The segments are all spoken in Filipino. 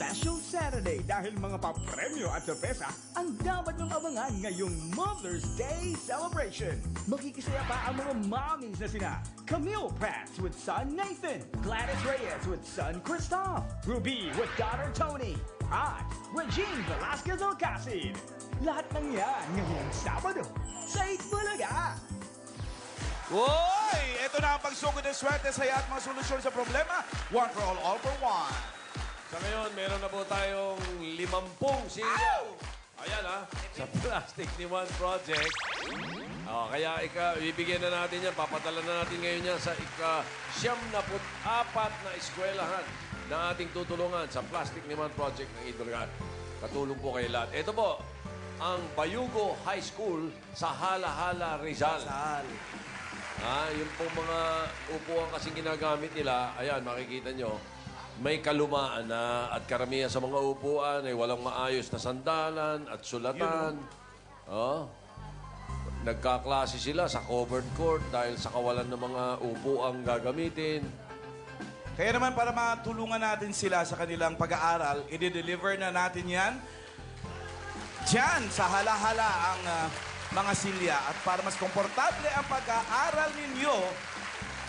special Saturday dahil mga papremyo at sorpresa ang dapat niyong abangan ngayong Mother's Day celebration. Magkikisaya pa ang mga mommies na sina Camille Prats with son Nathan, Gladys Reyes with son Christoph, Ruby with daughter Tony, at Regine Velasquez Alcacid. Lahat ng yan ngayong Sabado sa 8 Bulaga. Woy! Ito na ang pagsugod ng swerte sa at mga solusyon sa problema. One for all for one. Sa ngayon, meron na po tayong 50 silya. Ayan ha, sa Plastic ni One Project. Kaya bibigyan na natin yan, papadala na natin ngayon yan sa ika-74 na eskwelahan na ating tutulungan sa Plastic ni One Project ng Idulgan. Katulong po kayo lahat. Ito po, ang Bayugo High School sa Hala-Hala, Rizal. Yung po mga upuan kasing ginagamit nila, ayan, makikita nyo, may kalumaan na at karamihan sa mga upuan ay walang maayos na sandalan at sulatan. Nagkaklase sila sa covered court dahil sa kawalan ng mga upuang gagamitin. Kaya naman para matulungan natin sila sa kanilang pag-aaral, i-deliver na natin yan dyan sa Hala-Hala ang mga silya. At para mas komportable ang pag-aaral ninyo,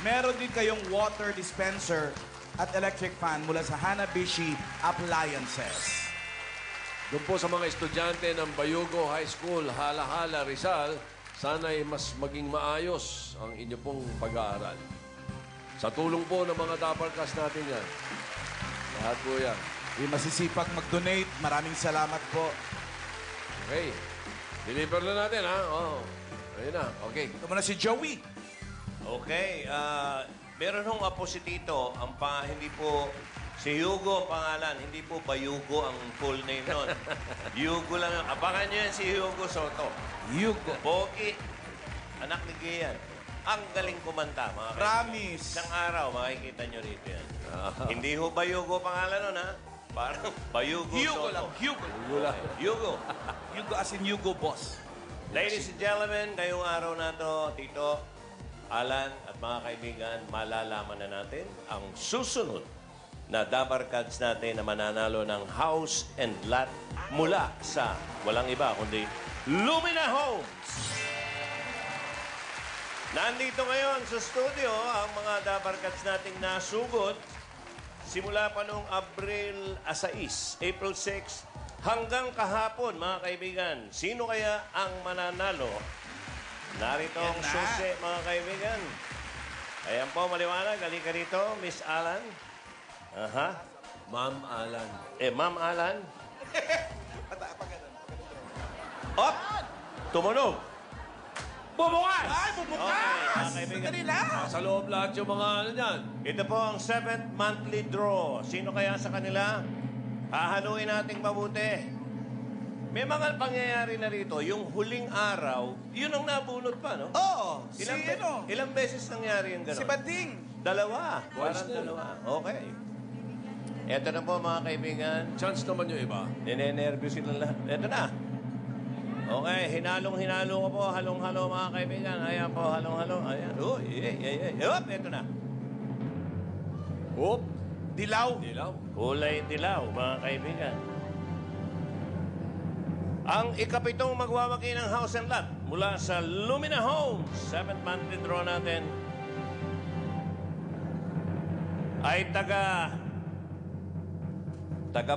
meron din kayong water dispenser at electric fan mula sa Hanabishi Appliances. Doon po sa mga estudyante ng Bayugo High School, Hala-Hala, Rizal, sana'y mas maging maayos ang inyo pong pag-aaral. Sa tulong po ng mga daparkas natin yan. Lahat po yan. Masisipag mag-donate. Maraming salamat po. Okay. Deliver na natin, ha? Ayun na. Okay. Ito muna si Joey. Okay, meron hong apo si Tito. Hindi po si Hugo ang pangalan, hindi po Bayugo ang full name nun. Hugo lang. Abangan nyo yan si Hugo Soto. Hugo. Pogi. Anak ni Gian. Ang galing kumanta, mga kaibigan. Promise. Isang araw, makikita nyo rito yan. Hindi ho Bayugo pangalan nun, ha? Parang Bayugo Hugo Soto. lang. Hugo. Hugo lang. Hugo. Hugo as in Hugo Boss. Ladies and gentlemen, ngayong araw na to, Tito, Alan at mga kaibigan, malalaman na natin ang susunod na Dabar Cards natin na mananalo ng house and lot mula sa walang iba kundi Lumina Homes. Nandito ngayon sa studio ang mga Dabar Cards nating nasugod simula pa noong April 6 hanggang kahapon, mga kaibigan. Sino kaya ang mananalo? Narito ang susi, mga kaibigan. Ayan po, maliwanag. Halika rito, Miss Alan. Ma'am Alan. Ma'am Alan. Op! Tumunog. Bumukas! Ay, bumukas! Okay, mga kaibigan. Sandali lang. Sa loob lahat yung mga ano yan. Ito po ang 7th monthly draw. Sino kaya sa kanila? Hahaluin nating mabuti. May mga pangyayari na rito. Yung huling araw, yun ang nabunot pa, no? Oo. Si ano? Ilang beses nangyari yung gano'n? Si Bading. Dalawa. Parang dalawa. Okay. Ito na po, mga kaibigan. Chance naman yung iba. Ninenervous sila lahat. Ito na. Okay, hinalong-hinalo ko po. Halong-halo, mga kaibigan. Ayan po, halong-halo. Ayan. Uy, Hop, ito na. Hop. Dilaw. Dilaw. Kulay dilaw, mga kaibigan. Ang ikapitong magwawagi ng house and lot mula sa Lumina Homes. 7th monthly draw natin ay taga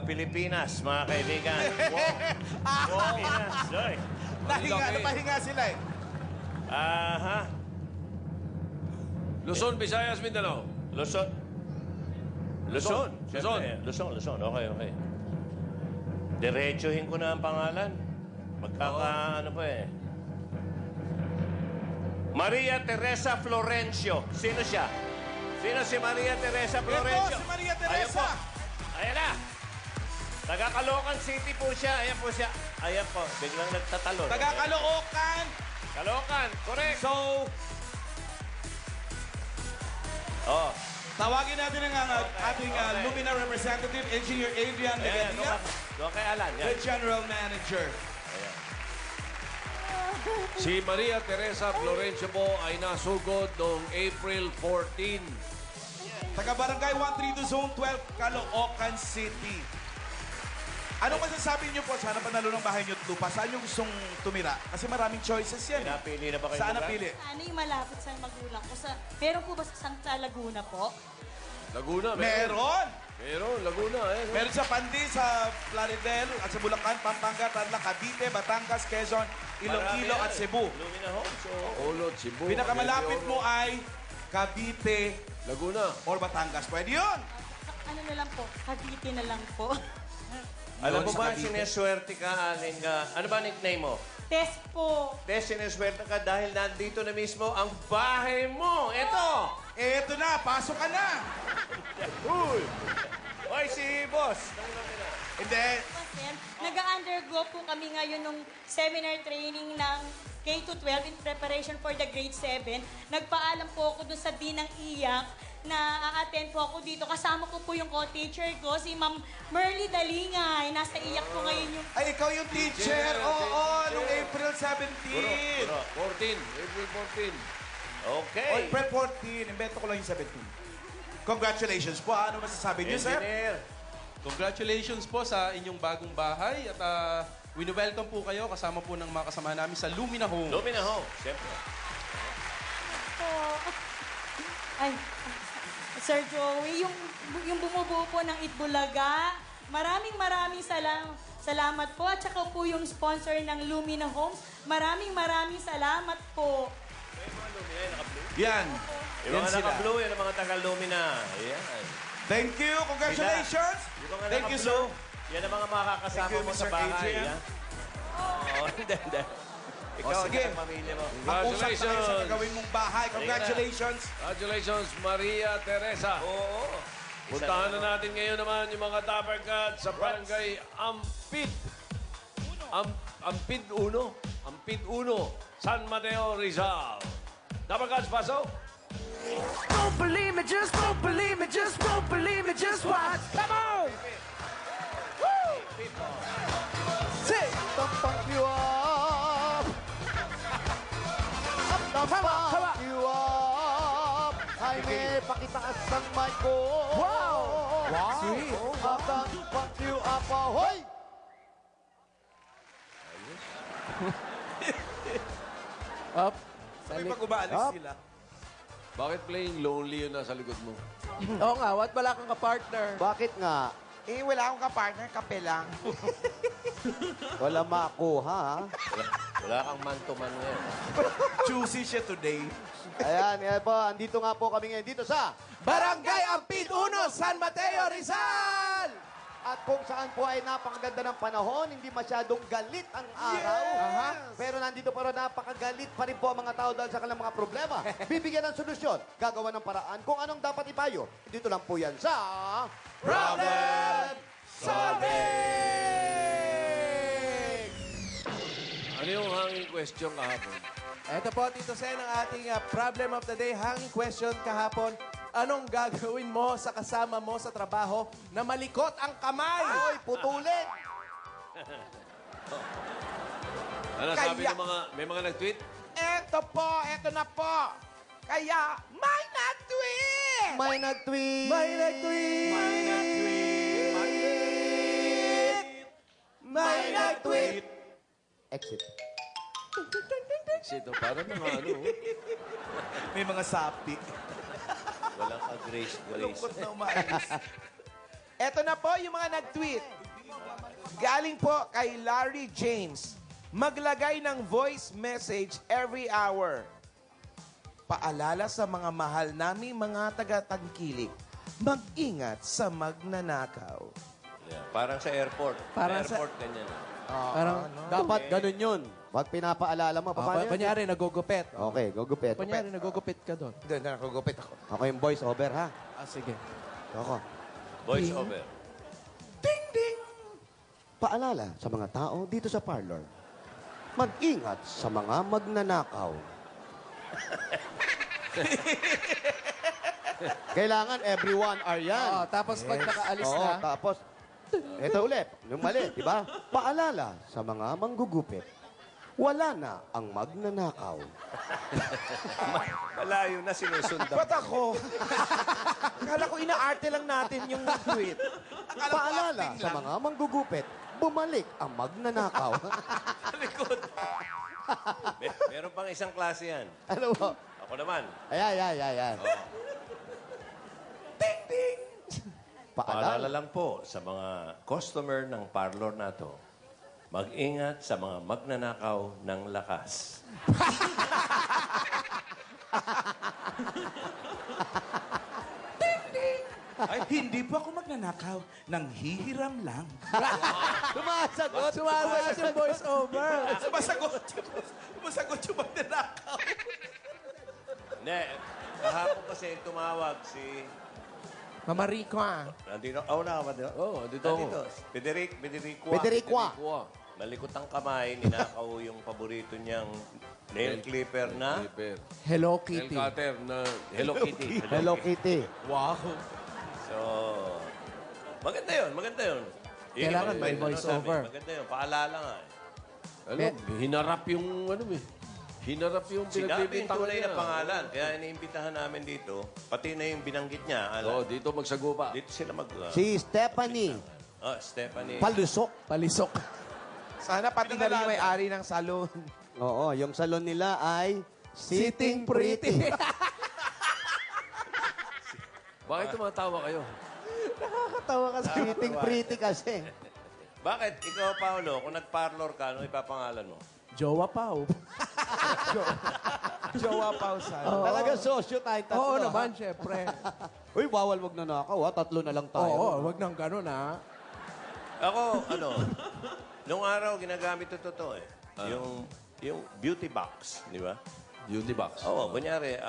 Pilipinas, mga kaibigan. Pilipinas. Sorry. Napahinga sila eh. Luzon, Visayas, Mindanao. Luzon. Luzon. Siyempre, Luzon. Okay. Diretsuhin ko na ang pangalan. Ano pa eh. Maria Teresa Florencio. Sino siya? Sino si Maria Teresa Florencio? Ito, si Maria Ayan po. Teresa. Ayan na. Taga Caloocan City po siya. Ayan po siya. Ayan po. Biglang nagtatalo. Taga Caloocan. Caloocan. Correct. So, Oh. tawagin natin ang ating Lumina representative, Engineer Adrian Ayan. Legadia, Doon kay Alan. Yan. the General Manager. Si Maria Teresa Florencio po ay nasugod noong April 14. Taga Barangay 132 Zone 12, Caloocan City. Anong masasabi niyo po? Sana panalo ng bahay niyo at lupa. Saan niyo gustong tumira? Kasi maraming choices yan. Pinapili na ba kayo? Saan lugar? napili? Ano yung malapit sa magulang ko? Meron po ba sa Santa Laguna po? Laguna, Meron! Meron, Laguna. Meron sa Pandi, sa Plaridel, at sa Bulacan, Pampanga, Tarlac, Cavite, Batangas, Quezon, Iloilo at Cebu. Lumina Homes. Ulot, Cebu. Pinakamalapit Medyo, mo ay Cavite Laguna. or Batangas. Pwede yun! Ano na lang po? Cavite na lang po. Alam mo Yun, sa ba, Cavite. sineswerte ka, Alin ka? Ano ba nickname mo? Test po. Sineswerte ka dahil nandito na mismo ang bahay mo. Ito! Eto na, pasok ka na! Uy! Hoy, si boss. Hindi. Kasi nag-undergo po kami ngayon ng seminar training ng K-12 in preparation for the grade 7. Nagpaalam po ako dun sa Dean ng IYAK na a-attend po ako dito. Kasama ko po yung co-teacher ko, si Ma'am Merly Dalingay. Nasa IYAK po ngayon yung... Ay, ikaw yung teacher. Oo, nung April 17. Bro. 14. April 14. Okay. O, April 14. Invento ko lang yung 17. Congratulations po. Ano masasabi niyo, sir? Engineer. Congratulations po sa inyong bagong bahay at wini-welcome po kayo kasama po ng mga kasama namin sa Lumina Home. Lumina Home. Siyempre. Ay, Sir Joey, yung bumubuo po ng Itbulaga, maraming salamat po. At saka po yung sponsor ng Lumina Homes, maraming salamat po. Yan. Yung Yan mga sila. naka-blue, yan ang mga taga-Lumina. Ayan. Thank you. Congratulations. Yung mga Thank you, naka-blue, sir. yan ang mga makakasama Thank you, mo sa Mr. bahay. Adrian. Ha? Oo, hindi. Ikaw sige. at ang pamilya mo. Mag-usap na kayo sa Congratulations. gagawin mong bahay. Congratulations. Congratulations, Maria Teresa. Oo. Puntahan na natin ngayon naman yung mga Dapper Cats sa barangay Ampid. Ampid 1. Ampid 1. San Mateo, Rizal. Dapper Cats, pasok. Don't believe me, just don't believe me, just don't believe me, just watch. Come on! Woo! Say, don't pump you up. Come on. You up. Jaime, pakitaas ng mic ko. Wow! Sweet. Habang pump you up, ahoy! Up. Sabi pag umaalis Up. sila. Bakit playing lonely yun nasa likod mo? Oo nga, what wala kang ka-partner? Bakit nga? Eh, wala akong kapartner, kape lang. Wala makuha, ha? Wala kang man-to-man ngayon. Choosy siya today. Ayan, yan po. Andito nga po kami ngayon dito sa Barangay Ampid 1, San Mateo, Rizal! at kung saan po ay napakaganda ng panahon, hindi masyadong galit ang araw. Pero nandito pa rin napakagalit pa rin po ang mga tao dahil sa kanilang mga problema. Bibigyan ng solusyon, gagawa ng paraan kung anong dapat ipayo. Dito lang po yan sa... Problem solving! Ano yung hanging question kahapon? Ito po, Tito Sen, ang ating problem of the day, hanging question kahapon. Anong gagawin mo sa kasama mo sa trabaho na malikot ang kamay? Oy, putulin! Ano sabi ng mga, may mga nag-tweet? Eto na po. Kaya, may nag-tweet! May nag-tweet! May nag-tweet! May nag-tweet! May nag-tweet! Exit. Sito, parang mga ano. May mga sapi. Walang ka-grace. Lungkot na umaalis. Eto na po yung mga nag-tweet. Galing po kay Larry James. Maglagay ng voice message every hour. Paalala sa mga mahal naming mga taga-tangkilik. Mag-ingat sa magnanakaw. Yeah, parang sa airport. Parang sa airport, ganyan. Parang, dapat ganun yun. Pag pinapaalala mo, paano yan? Kunyari, nagugupit. Okay, gugupit. Kunyari, nagugupit ka doon. Doon na nakagupit ako. Ako yung voice over, ha? Sige. Ako. Voice over. Paalala sa mga tao dito sa parlor. Mag-ingat sa mga magnanakaw. Kailangan everyone are yan. Oh, tapos pag nakaalis Oo, na, tapos, ito ulit, yung mali, di ba? Paalala sa mga manggugupit. Wala na ang magnanakaw. Malayo na sinusundan. Ba't ako? Kala ko inaarte lang natin yung tweet. Paalala sa mga manggugupit. bumalik ang magnanakaw. Likod. Meron pang isang klase yan. Ano po? Ako naman. Ayan. Paalala lang po sa mga customer ng parlor na to, mag-ingat sa mga magnanakaw ng lakas. Ay, hindi po ako magnanakaw. Nang hihiram lang. Sumasagot. Sumasagot yung voice over. Sumasagot yung magnanakaw. Hindi. Kahapon kasi tumawag si... Mamarico Nandito. Oh, na ba? Oo, dito ako. Federico. Federico. Malikot ang kamay, ninakaw yung paborito niyang nail clipper na... Clipper. Hello Nail Kitty. cutter na Hello Kitty. Hello Kitty. Wow. So, maganda yun. Yun Kailangan yung may ano voice sabi, over. Maganda yun. Paalala nga. Alam, hinarap yung ano eh. Hinarap yung Sinabi yung pinagbibintangan tunay niya. na pangalan. Kaya iniimbitahan namin dito, pati na yung binanggit niya. Oo, dito magsagupa. Dito sila mag... Si Stephanie Stephanie. Palusok. Palisok. Sana pati na rin yung may-ari ng salon. Oo, yung salon nila ay Sitting Pretty. Bakit tumatawa kayo? Nakakatawa kasi. Sitting Pretty kasi. Bakit? Ikaw, Paolo, kung nag-parlor ka, ano ipapangalan mo? Jowa Pau. Jowa Pausan. Talaga sosyo tayong tatlo. Oo ha? naman, syempre. Uy, bawal wag na nakaw ha. Tatlo na lang tayo. Oo, wag nang ganun, ha? Ako, nung araw, ginagamit ito eh. Yung beauty box, di ba? Beauty box. Oo, kunyari,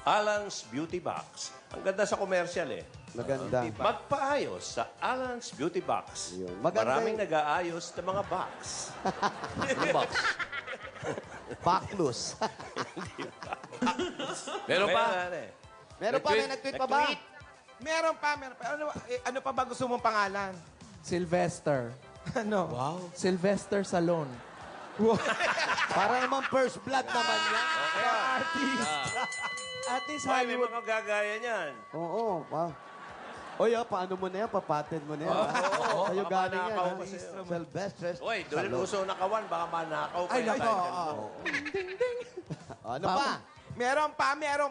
Alan's Beauty Box. Ang ganda sa commercial eh. Maganda. Magpaayos sa Alan's Beauty Box. Yun. Maganda Maraming yung- nag-aayos ng mga box. Yung box. Backless. Meron pa? Meron pa, may nag-tweet pa ba? Meron pa. Ano pa ba gusto mong pangalan? Sylvester. Ano? Wow. Sylvester Salon. Para naman first blood naman yan. At least Ay, may Hollywood. mga gagaya niyan. Oo, pa. Oy, paano mo na yan? Papatent mo na yan. Sa'yo baka galing yan. manakaw ha? pa sa'yo. Sylvester. Uy, doon uso nakawan, baka manakaw pa Ay, yung nako. title mo. Ano pa? Meron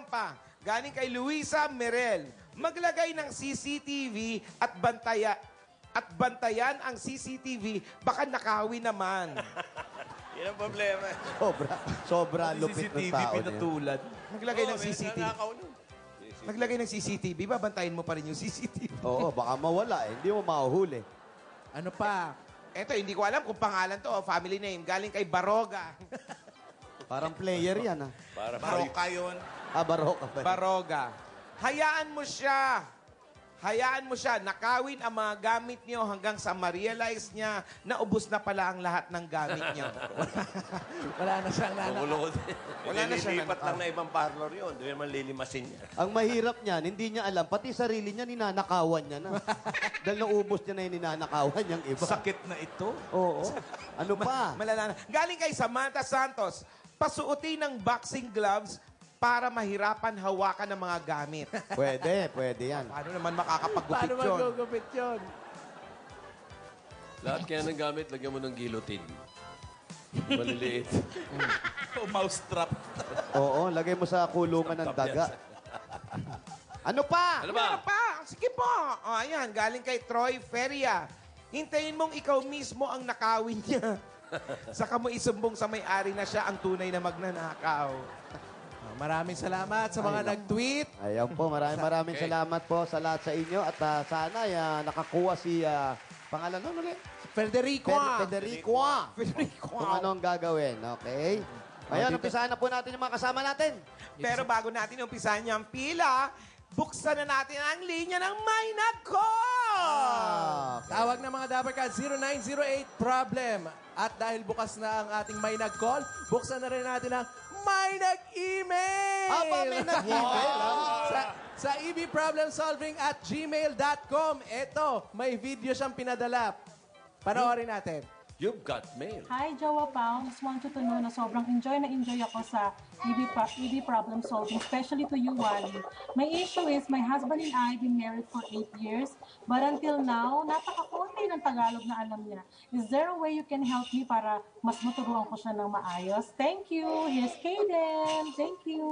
pa. Galing kay Luisa Merel. Maglagay ng CCTV at bantayan ang CCTV, baka nakawi naman. Yan ang problema. Sobra lupit ng tao niya. pinatulad. Maglagay ng Oo, may CCTV. nanakaw nun. Maglagay ng CCTV, babantayin mo pa rin yung CCTV. Oo, baka mawala eh. Hindi mo mahuhuli. Ano pa? Eto, hindi ko alam kung pangalan to o family name. Galing kay Baroga. Parang player yan, ha? Baroka yun. Baroka pa. Baroga. Hayaan mo siya. Nakawin ang mga gamit niyo hanggang sa ma-realize niya na ubos na pala ang lahat ng gamit niyo. Wala na siyang nanakaw. Bumulod. Wala na siya Nililipat lang na ibang parlor yun. Doon naman lilimasin niya. Ang mahirap niyan, hindi niya alam. Pati sarili niya, ninanakawan niya na. Dahil naubos niya na yung ninanakawan niyang iba. Sakit na ito. Oo. Ano pa? Malala na. Galing kay Samantha Santos. Pasuotin ng boxing gloves para mahirapan hawakan ng mga gamit. Pwede yan. Paano naman makakapagupit Paano yun? magugupit yun? Lahat kaya ng gamit, lagyan mo ng guillotine. Maliliit. O mouse trap. Oo, lagay mo sa kulungan ng daga. Ano pa? Ano ba? Meron pa. Sige po. O, ayan, galing kay Troy Feria. Hintayin mong ikaw mismo ang nakawin niya. Saka mo isumbong sa may-ari na siya ang tunay na magnanakaw. Maraming salamat sa mga nag-tweet. Ayan po, maraming salamat po sa lahat sa inyo. At sana nakakuha si, pangalan nun ulit? Federico. Federico. Kung ano ang gagawin, okay? Ayan, umpisahan na po natin yung mga kasama natin. Pero bago natin umpisahan niya ang pila, buksan na natin ang linya ng May Nag-Call! Tawag ng mga Dabarcats 0908-PROBLEM. At dahil bukas na ang ating May Nag-Call, buksan na rin natin ang May Nag-Email! Aba, may nag-email, Sa ebproblemsolving@gmail.com. Ito, may video siyang pinadala. Panoorin natin. You've got mail. Hi, Jowa Pao. Just want you to know na sobrang enjoy ako sa EB problem solving, especially to you, Wally. My issue is, my husband and I been married for 8 years, but until now, napakakunti ng Tagalog na alam niya. Is there a way you can help me para mas maturuan ko siya ng maayos? Thank you. Here's Kaden. Thank you.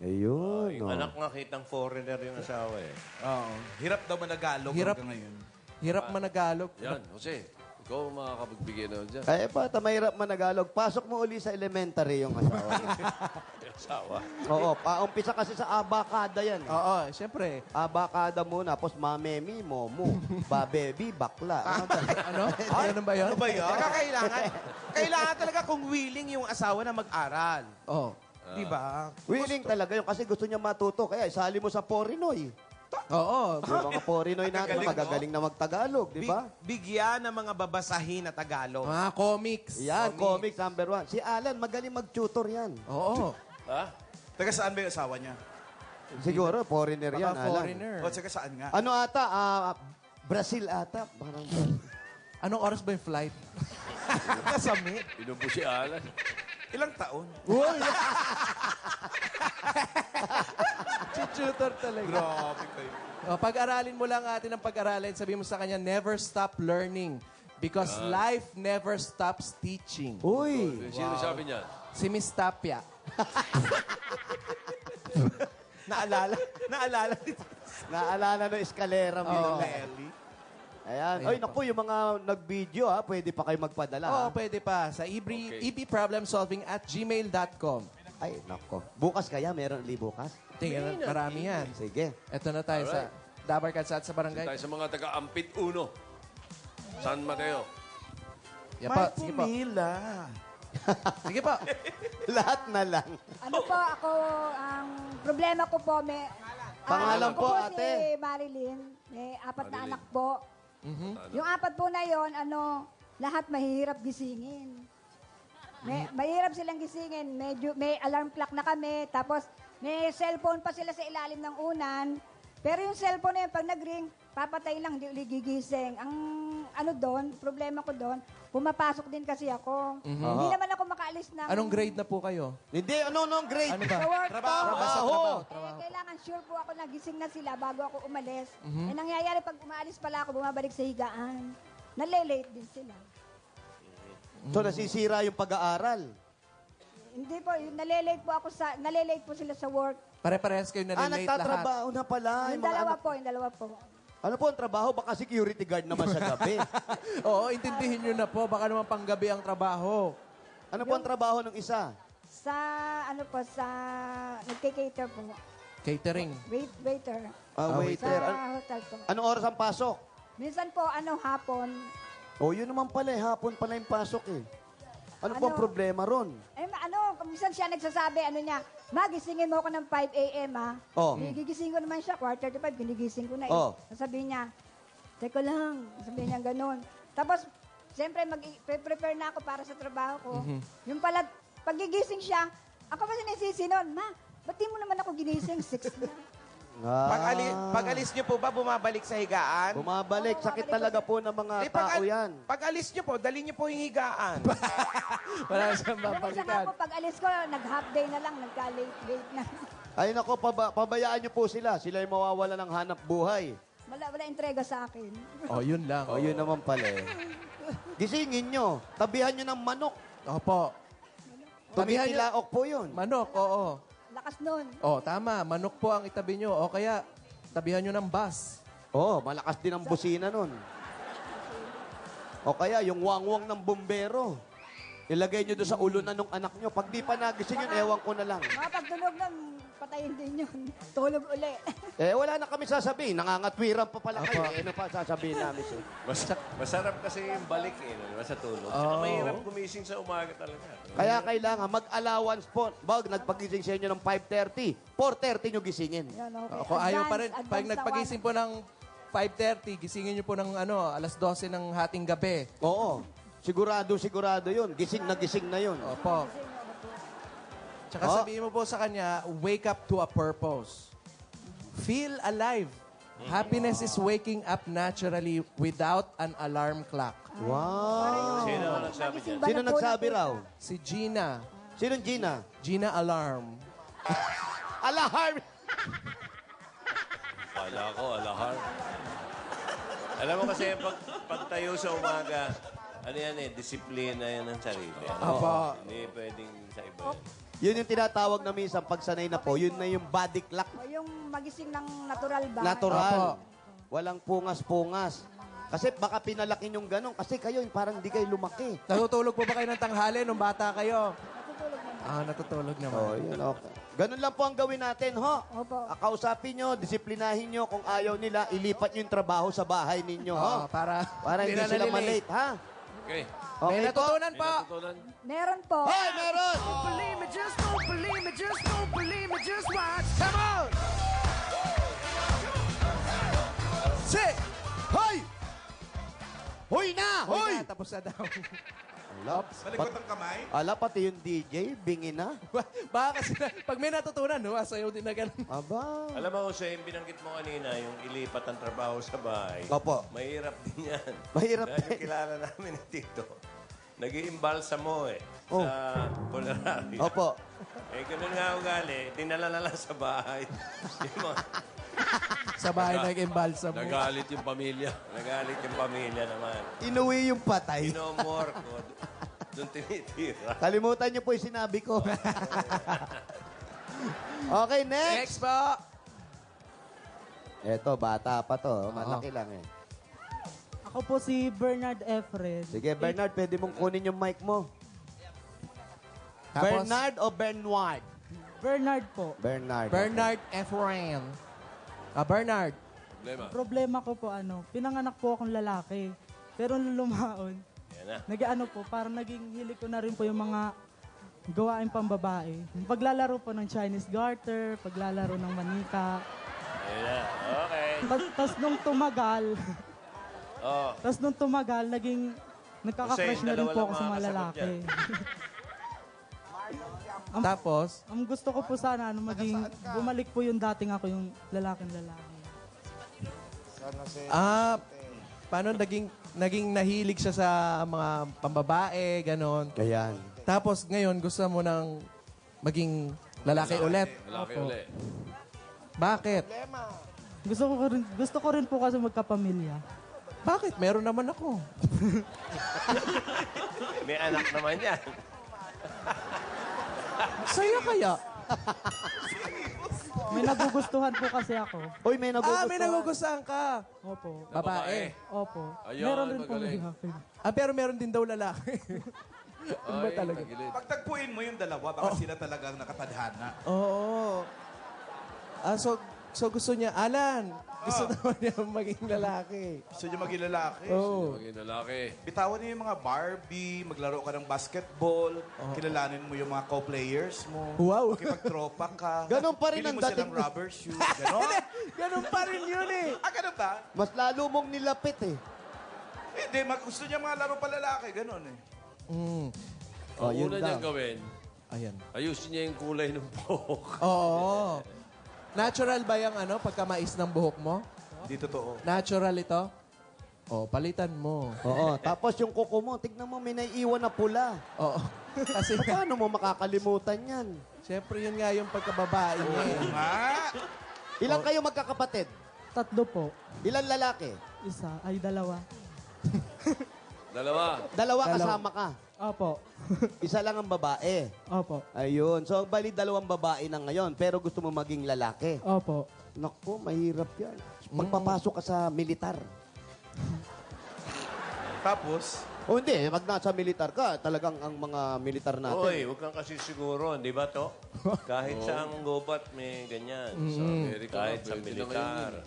Ayun. Yung anak nga kitang foreigner yung asawa eh. Oo. Hirap daw managalog Hirap. hanggang ngayon. Hirap managalog. Yan, Jose. Ikaw ang makakapagbigay na dyan. Kaya pa, mahirap managalog. Pasok mo uli sa elementary yung asawa niya. Asawa. Oo, umpisa kasi sa abakada yan. Oo, siyempre. Abakada muna, tapos mamemi, momo, babebi, bakla. Ano? Ano ba yun? Ano ba yun? Saka kailangan talaga kung willing yung asawa na mag-aral. Oh. Di ba? Willing talaga yun kasi gusto niya matuto. Kaya isali mo sa Porinoy. Oo. Yung mga Porinoy natin, magagaling na magtagalog, di ba? Bigyan ng mga babasahin na Tagalog. Mga comics. Yan, comics number 1. Si Alan, magaling mag-tutor yan. Oo. Ha? Taga saan ba yung asawa niya? Siguro, foreigner yan, Baka Alan. foreigner. O, taga saan nga? Ano ata? Brazil ata. Parang Anong oras ba yung flight? Kasami. Pinupo si Alan. Ilang taon? Uy! Tutor talaga. Grabe kayo. Pag-aralin mo lang atin ang pag-aralin. Sabihin mo sa kanya, never stop learning. Because life never stops teaching. Uy! Sino sabi niyan? Si Miss Tapia. Naalala dito. Naalala ng eskalera mo. Oo. Ayan. Ay, naku, yung mga nag-video, pwede pa kayo magpadala. Oo, pwede pa. Sa ebproblemsolving@gmail.com. Ay, nako. Bukas kaya? Meron ulit bukas? Tingnan, marami yan. Sige. Ito na tayo sa Dabar Katsat sa barangay. Tayo sa mga taga-Ampit Uno. San Mateo. Yan po, sige po. Pumila. Sige po. Lahat na lang. Ano po, ako, ang problema ko po, may... Pangalan ako po, si ate. Marilyn. May 4 na anak po. Mhm. Yung 4 po na yon, lahat mahihirap gisingin. Mahirap silang gisingin. May alarm clock na kami. Tapos, may cellphone pa sila sa ilalim ng unan. Pero yung cellphone na yun, pag nag-ring, papatay lang, hindi uli gigising. Ang problema ko doon, pumapasok din kasi ako. Hindi naman ako makaalis ng... Anong grade na po kayo? Hindi, anong grade? Ano ba? Sa work Trabaho. po. Trabaho. Kailangan sure po ako nagising na sila bago ako umalis. Eh, nangyayari pag umalis pala ako, bumabalik sa higaan. Nalilate din sila. So, nasisira yung pag-aaral. Hindi po, nalilate po sila sa work. Pare-parehas kayo na relate lahat. Nagtatrabaho na pala. Yung mga dalawa anak. po, yung dalawa po. Ano po ang trabaho? Baka security guard naman sa gabi. Oo, intindihin nyo na po. Baka naman panggabi ang trabaho. Ano po ang trabaho ng isa? Sa, nagkikater po. Catering. Waiter. Waiter. Sa hotel po. Anong oras ang pasok? Minsan po, hapon. Yun naman pala eh. Hapon pala yung pasok eh. Ano po ang problema ron? Minsan siya nagsasabi, magisingin mo ako ng 5 a.m. ha. Oh. Gigising ko naman siya, 4:35, ginigising ko na eh. Oh. Sasabihin niya, teka lang, sabihin niya ganun. Tapos, siyempre, prepare na ako para sa trabaho ko. Yung pala, pag gigising siya, ako pa sinisisinon, ma, ba't di mo naman ako ginising? 6 na. Pag-alis nyo po ba, bumabalik sa higaan? Bumabalik. Sakit talaga po ng mga tao yan. Pag-alis nyo po, dali nyo po yung higaan. Wala siyang Minsan nga po, pag alis ko, nag-half day na lang, nagka-late na. Ay nako, pabayaan nyo po sila. Sila yung mawawala ng hanap buhay. Wala entrega sa akin. Yun lang. Yun naman pala eh. Gisingin nyo. Tabihan nyo ng manok. Opo. Tabihan nyo. Tumitilaok po yun. Manok, oo. Lakas nun. Tama. Manok po ang itabi nyo. O kaya, tabihan nyo ng bus. Malakas din ang busina nun. O kaya, yung wangwang ng bumbero. Ilagay nyo doon sa ulo na nung anak nyo. Pag di pa nagising yun, ewan ko na lang. Mga pagtunog nun, patayin din yun. Tulog uli. Wala na kami sasabihin. Nangangatwiran pa pala kayo. Ano pa sasabihin namin sir? Masarap kasi yung balik sa tulog. Saka mahirap gumising sa umaga talaga. Kaya kailangan mag-allowance po. Nagpagising sa inyo ng 5:30. 4:30 nyo gisingin. Yan, okay. Kung ayaw pa rin, Advance pag na nagpagising po ng 5:30, gisingin nyo po ng 12 ng hating gabi. Oo. Sigurado yun. Gising na yun. Opo. Tsaka sabihin mo po sa kanya, wake up to a purpose. Feel alive. Happiness is waking up naturally without an alarm clock. Wow. Sino ang nagsabi dyan? Sino nagsabi raw? Si Gina. Sinong Gina? Gina Alarm. Alarm! Kala ko, alahar. Alam mo kasi, pag tayo sa umaga, ano yan disiplina yan ng sarili. Apa. Hindi pwedeng sa iba. Yun yung tinatawag na minsan pagsanay na po, yun na yung body clock. O yung magising ng natural ba? Natural. Walang pungas-pungas. Kasi baka pinalaki yung ganun. Kasi kayo, parang hindi kayo lumaki. Natutulog po ba kayo ng tanghali nung bata kayo? Natutulog naman. Oh, yun, okay. Ganun lang po ang gawin natin, ho? Opo. Kausapin nyo, disiplinahin nyo. Kung ayaw nila, ilipat nyo yung trabaho sa bahay ninyo, ho? Para Hindi sila nalilate. malate, ha? Okay. May Okay po? natutunan po. Natutunan. Meron po. Hoy, meron! Don't believe me, just don't believe me, just don't believe me, just watch. Come on! Say! Hoy! Hoy na! Hoy! Tapos na daw. Malikot ang kamay. Ala, pati yung DJ, bingi na. Baka kasi pag may natutunan, sayaw din na ganun. Aba. Alam mo, Jose, yung binanggit mo kanina, yung ilipat ang trabaho sa bahay. Opo. Mahirap din yan. Mahirap Dahil din. yung kilala namin ni Tito, nag-iimbalsa mo Oh. sa Colorado. Opo. Ganun nga ugali, dinala na lang sa bahay. Yung mga- Sa bahay nag-imbalsa mo. Nagalit yung pamilya. Nagalit yung pamilya naman. Inuwi yung patay. Inomor ko. Doon tinitira. Kalimutan niyo po yung sinabi ko. Okay, next. Next po. Eto, bata pa to. Malaki lang eh. Ako po si Bernard Efred. Sige, Bernard, pwede mong kunin yung mic mo. Tapos, Bernard o Bernard? Bernard po. Bernard. Bernard Efren. Bernard. Problema. Problema ko po pinanganak po akong lalaki. Pero nung lumaon, Yan na. nag-ano po, parang naging hilig ko na rin po yung mga gawain pambabae. Yung paglalaro po ng Chinese garter, paglalaro ng manika. Yan na. Okay. Tapos nung tumagal, Oh. naging nagkaka-crush Hussein, na rin dalawa po lang ako sa mga makakasagot lalaki. Tapos, Ang gusto ko po sana, bumalik po yung dating ako, yung lalaking lalaki. paano naging nahilig siya sa mga pambabae, ganon. Ayan. Tapos ngayon, gusto mo nang maging lalaki ulit. Lalaki Opo. uli. Bakit? Gusto ko rin po kasi magkapamilya. Bakit? Meron naman ako. May anak naman yan. Saya kaya? May nagugustuhan po kasi ako. Uy, may nagugustuhan. May nagugustuhan ka. Opo. Babae. Opo. Ayun, Meron rin po magaling. lalaki. Pero meron din daw lalaki. Ano ba Ay, talaga? tagilid. Pagtagpuin mo yung dalawa, baka sila talagang nakatadhana. Oo. So gusto niya, Alan, gusto naman niya maging lalaki. Gusto niyo maging lalaki. Oo. Maging lalaki. Bitawan niyo yung mga Barbie, maglaro ka ng basketball, kilalanin mo yung mga co-players mo. Wow. Makipagtropa ka. Ganon pa rin Bili ang mo silang dating- rubber shoes. Ganon. Ganun pa rin yun eh. Ganon ba? Mas lalo mong nilapit eh. Hindi, gusto niya mga laro pa lalaki. Ganon eh. Oh, Ang yun una daw. niyang gawin, Ayan. ayusin niya yung kulay ng buhok. Oo. Natural ba yung pagkamais ng buhok mo? Hindi totoo. Natural ito? Palitan mo. Oo. Tapos yung kuko mo, tignan mo, may naiiwan na pula. Oo. Kasi Paano mo makakalimutan yan? syempre yun nga yung pagkababae niya eh. Nga! Ilan kayo magkakapatid? 3 po. Ilan lalaki? Isa, ay 2. Dalawa kasama ka. Opo. Isa lang ang babae. Opo. Ayun. So, bali dalawang babae na ngayon, pero gusto mo maging lalaki. Opo. Naku, mahirap yan. Pagpapasok ka sa militar. Tapos, O hindi, pag nasa militar ka, talagang ang mga militar natin. Hoy, huwag kang kasi siguro, di ba to? Kahit saang gubat may ganyan. So, kahit sa militar.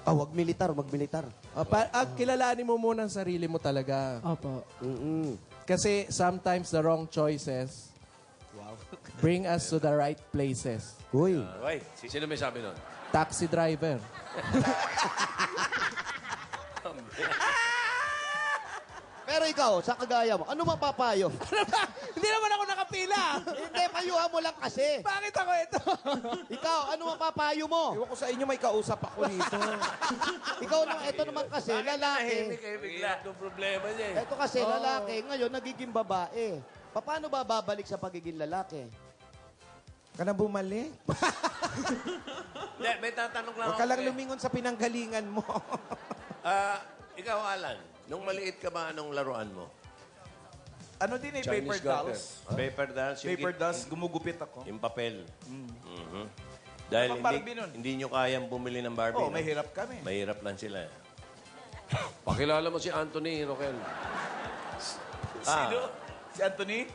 Wag militar, wag militar. Kilalanin mo muna ang sarili mo talaga. Opo. Kasi sometimes the wrong choices bring us to the right places. Uy. Hoy, Sino may sabi nun? Taxi driver. Pero ikaw, sa kagaya mo, ano mapapayo? Hindi naman ako nakapili sila. Hindi, payuhan mo lang kasi. Bakit ako ito? Ikaw, ano mapapayo mo? Ewan ko sa inyo, may kausap ako dito. Ikaw naman, ito naman kasi, lalaki. kayo bigla? Itong problema niya eh. Ito kasi, lalaki, ngayon, nagiging babae. Paano ba babalik sa pagiging lalaki? Ka na bumalik? Hindi, may tatanong lang Huwag ka lang ako, eh. lumingon sa pinanggalingan mo. Ikaw, Alan, nung maliit ka ba, anong laruan mo? Ano din eh, Chinese paper garter. dolls. Paper dolls? Yung Paper dolls, gumugupit ako. Yung papel. Mhm. Dahil Pang Barbie nun. hindi nyo kayang bumili ng Barbie. Oo, no? may hirap kami. Mahirap lang sila. Pakilala mo si Anthony Roquel. Sino? Si Anthony?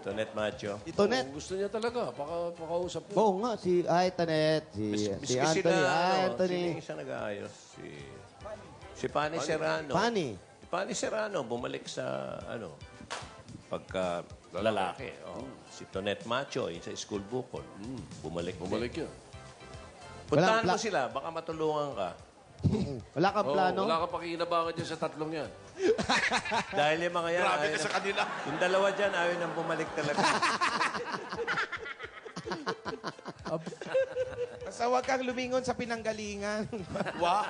Tonet Macho. Tonet. Kung gusto niya talaga, pakausap mo. Oo nga, si Tanet, si Miski Anthony. sila, Anthony. Sino yung isa nag-aayos? Si Pani Serrano. Pani. Si Pani Serrano, bumalik sa, pagka lalaki. Oh. Si Tonet Macho, yung sa school bukol. Bumalik Bumalik yun. Puntahan Walang mo sila, baka matulungan ka. Wala kang plano? Wala kang pakinabangan dyan sa tatlong yan. Dahil yung mga yan, Grabe ka sa kanila. yung dalawa dyan, ayaw nang bumalik talaga. Basta huwag kang lumingon sa pinanggalingan. Wow.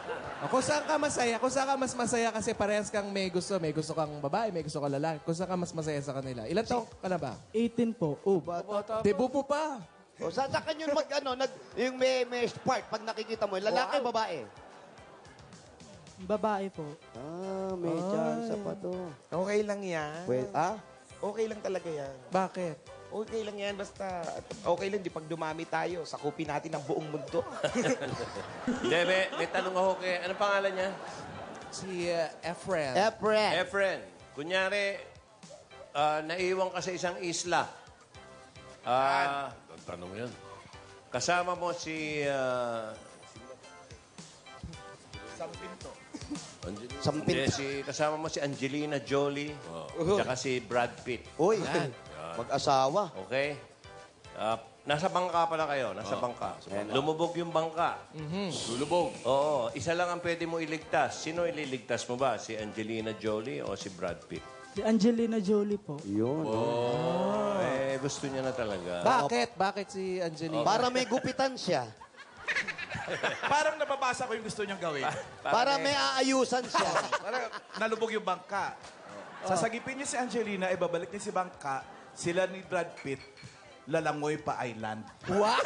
Kung saan ka masaya, kung saan ka mas masaya kasi parehas kang may gusto kang babae, may gusto kang lalaki. Kung saan ka mas masaya sa kanila. Ilan taong ka na ba? 18 po. Oh, Debupo pa. O, saan yun yung may spark pag nakikita mo, lalaki, babae? babae po. May chance pa to. Okay lang yan. Okay lang talaga yan. Bakit? Okay lang yan, basta okay lang, di pag dumami tayo, sakupin natin ang buong mundo. Hindi, may tanong ako kay, ano pangalan niya? Si Efren. Efren. Kunyari, naiwan ka sa isang isla. Tanong yan. Kasama mo si... kasama mo si Angelina Jolie, tsaka si Brad Pitt. Uy, mag-asawa. Okay? Nasa bangka pala kayo, nasa bangka. Lumubog yung bangka. Lulubog. Oo, isa lang ang pwede mo iligtas. Sino ililigtas mo ba? Si Angelina Jolie o si Brad Pitt? Si Angelina Jolie po. Yun. Gusto niya na talaga. Bakit? Bakit si Angelina? Para may gupitan siya. Parang nababasa ko yung gusto niyang gawin. Para may aayusan siya. Parang nalubog yung bangka. Sasagipin niya si Angelina, ibabalik niya si bangka, sila ni Brad Pitt, lalangoy pa island. Wow!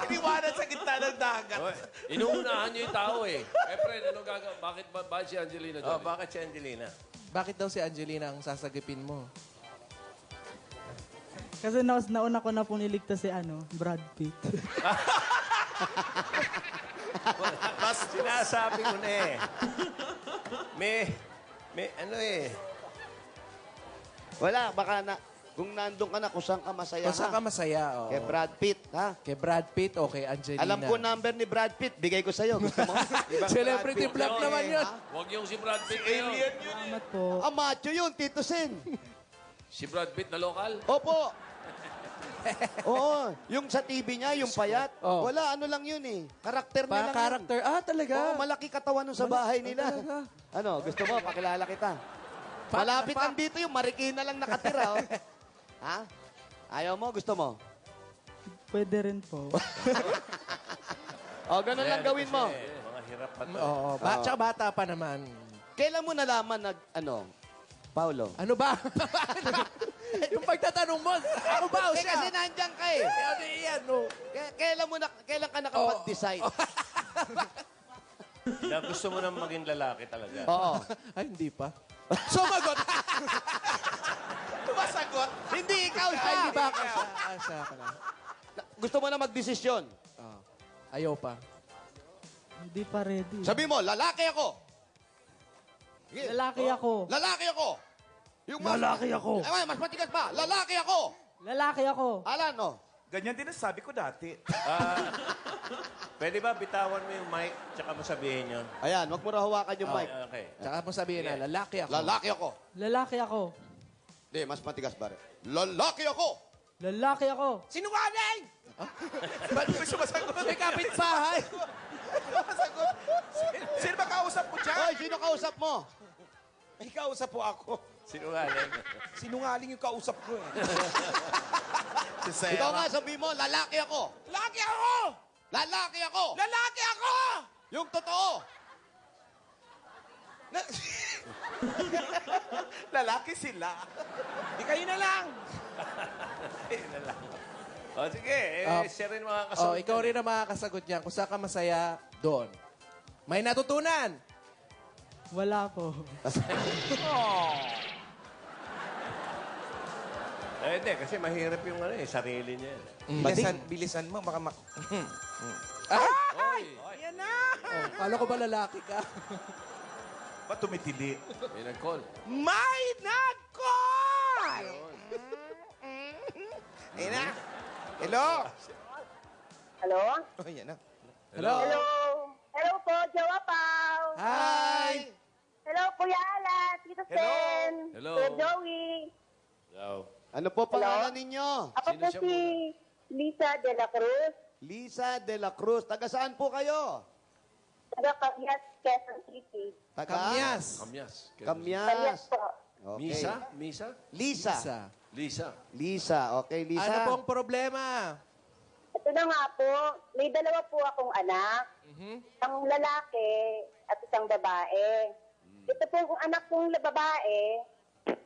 Iniwanan sa gitna ng dagat. Inuunahan niyo yung tao eh. Efren, ano gagawin? Bakit si Angelina Oh, Jolie? bakit si Angelina? Bakit daw si Angelina ang sasagipin mo? Kasi nauna ko na pong niligtas si Brad Pitt. Mas sinasabi ko na eh. May Wala, baka kung nandun ka na, kung saan ka masaya Kung saan ka masaya, oh. Kay Brad Pitt, ha? Kay Brad Pitt o kay Angelina? Alam ko number ni Brad Pitt, bigay ko sa'yo. Gusto mo? Celebrity vlog naman yun. Huwag yung si Brad Pitt ngayon. Salamat po. Macho yun, Tito Sen. Si Brad Pitt na lokal? Opo. Oo, yung sa TV niya, yung payat. Oh. Wala, ano lang yun eh. Karakter nila lang. Karakter? Talaga? Oo, malaki katawan nun sa bahay nila. talaga? Ano, gusto mo, pakilala kita. Malapit lang dito yung Marikina lang nakatira. Oh. Ha? Ayaw mo? Gusto mo? Pwede rin po. Ganun lang gawin mo. Mga hirap pa to. Oo. Tsaka bata pa naman. Kailan mo nalaman Paulo? Ano ba? Yung pagtatanong mo, ako ba o siya? Kasi nandiyan ka eh. Kailan ka nakapag-decide? Na gusto mo nang maging lalaki talaga. Oo. Ay, hindi pa. Sumagot! Tumasagot. Hindi ikaw siya. Ay, hindi ba ako siya? Siya pala. Gusto mo na magdesisyon. Ayaw pa. Hindi pa ready. Sabi mo, lalaki ako. Lalaki ako. Lalaki ako. Lalaki ako. Ay, mas matigas pa. Lalaki ako. Lalaki ako. Alan, Ganyan din ang sabi ko dati. Pwede ba bitawan mo yung mic tsaka mo sabihin yun? Ayan, wag mo na hawakan yung mic. Okay. Tsaka mo sabihin na, lalaki ako. Lalaki ako. Lalaki ako. Hindi, mas matigas ba rin? Lalaki ako. Lalaki ako. Sinungaling! Ba't mo sumasagot? May kapitbahay! Sino ba kausap mo dyan? Hoy, sino kausap mo? May kausap po ako. Sinungaling. Sinungaling yung kausap ko eh. Ikaw nga, sabi mo, lalaki ako. Lalaki ako! Lalaki ako! Lalaki ako! Yung totoo. Lalaki sila. Di kayo na lang. O sige, siya rin makakasagot. Oh, ikaw rin ang makakasagot niyan. Kung saan ka masaya, doon. May natutunan. Wala po. Hindi, kasi mahirap yung sarili niya. Bilisan mo, baka Ay! Yan na! Oh, kala ko ba lalaki ka? Ba't tumitili? May nag-call. May nag-call! Ayun na. Hello? Hello? Oh, yan na. Hello? Hello? Hello po, Jowa Pao. Hi! Hello, Kuya Alan, Tito Sen. Hello. Kuya Joey. Hello. Ano po pangalan ninyo? Ako po si Lisa de la Cruz. Lisa de la Cruz. Taga saan po kayo? Taga Cabias, Quezon City. Taga? Kamyas. Kamyas. Kamyas. po. Okay. Misa? Misa? Lisa. Lisa. Lisa. Okay, Lisa. Ano pong problema? Ito na nga po, may dalawa po akong anak. Isang lalaki at isang babae. Ito po ang anak kong babae,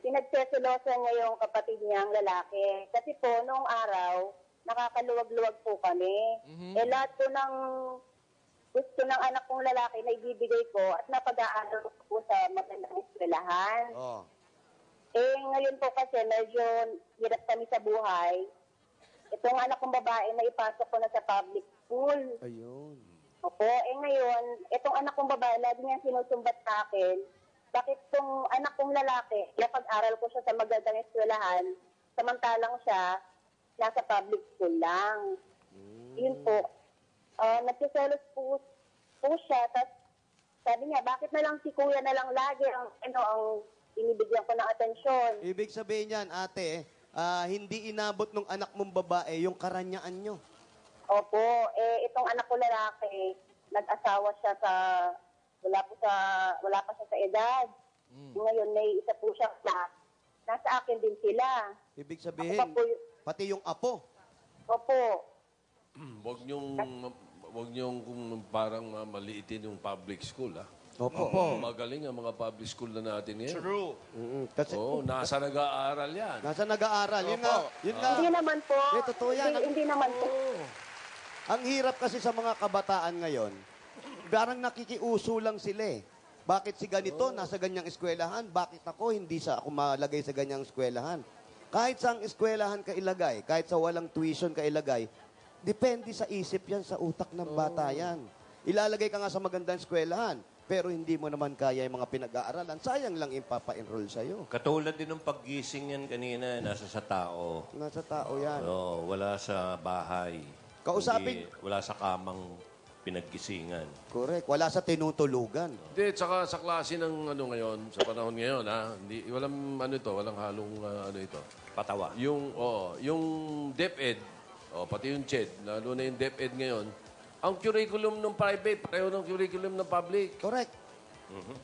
pinagseselosa niya yung kapatid niyang lalaki. Kasi po, noong araw, nakakaluwag-luwag po kami. Lahat po ng gusto ng anak kong lalaki na ibibigay ko at napag-aaral ko po sa magandang eskwelahan. Oh. Ngayon po kasi medyo hirap kami sa buhay. Itong anak kong babae na ipasok ko na sa public school. Ayun. Opo, ngayon, itong anak kong babae, lagi niya sinusumbat sa akin, bakit itong anak kong lalaki, napag-aral ko siya sa magandang eskwelahan, samantalang siya, nasa public school lang. Yun po. Nagsiselos po siya, tapos sabi niya, bakit na lang si kuya na lang lagi ang inibigyan ko ng atensyon. Ibig sabihin yan, ate, hindi inabot ng anak mong babae yung karanyaan nyo. Opo, itong anak ko lalaki, nag-asawa siya wala pa siya sa edad. Ngayon, may isa po siya na, nasa akin din sila. Ibig sabihin, pati yung apo. Opo. Huwag niyong kung parang maliitin yung public school, ha? Opo. Magaling ang mga public school na natin ngayon. True. Kasi, Nasa nag-aaral yan. nasa nag-aaral. Yun nga. Hindi naman po. Totoo yan. Hindi naman po. Ang hirap kasi sa mga kabataan ngayon, parang nakikiuso lang sila eh. Bakit si ganito, nasa ganyang eskwelahan? Bakit ako, hindi ako malagay sa ganyang eskwelahan? Kahit sa eskwelahan ka ilagay, kahit sa walang tuition ka ilagay, depende sa isip yan, sa utak ng bata yan. Ilalagay ka nga sa magandang eskwelahan, pero hindi mo naman kaya yung mga pinag-aaralan, sayang lang ipapa-enroll sa'yo. Katulad din ng paggising yan kanina, nasa sa tao. Nasa tao yan. Wala sa bahay. Kausapin- Hindi, wala sa kamang pinaggisingan. Correct. Wala sa tinutulugan. Hindi, tsaka sa klase ng ngayon, sa panahon ngayon, ha? Hindi, walang halong ito. Patawa. Yung DepEd, pati yung CHED, lalo na yung DepEd ngayon, ang curriculum ng private, pareho ng curriculum ng public. Correct.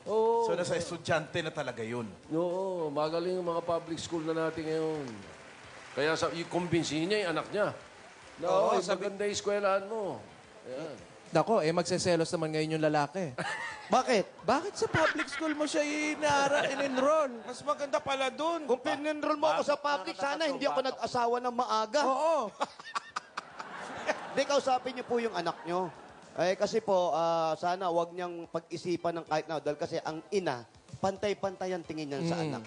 Oo. So, nasa estudyante na talaga yun. Oo, magaling ang mga public school na natin ngayon. Kaya i-convince niya yung anak niya. No, maganda yung eskwelahan mo. Ayan. Nako, magseselos naman ngayon yung lalaki. Bakit? Bakit sa public school mo siya in-enroll? Mas maganda pala dun. Kung pin-enroll mo ako sa public, sana hindi ako nag-asawa ng maaga. Oo. Hindi, kausapin niyo po yung anak niyo. Kasi po, sana wag niyang pag-isipan ng kahit na. Dahil kasi ang ina, pantay-pantay ang tingin niya sa anak.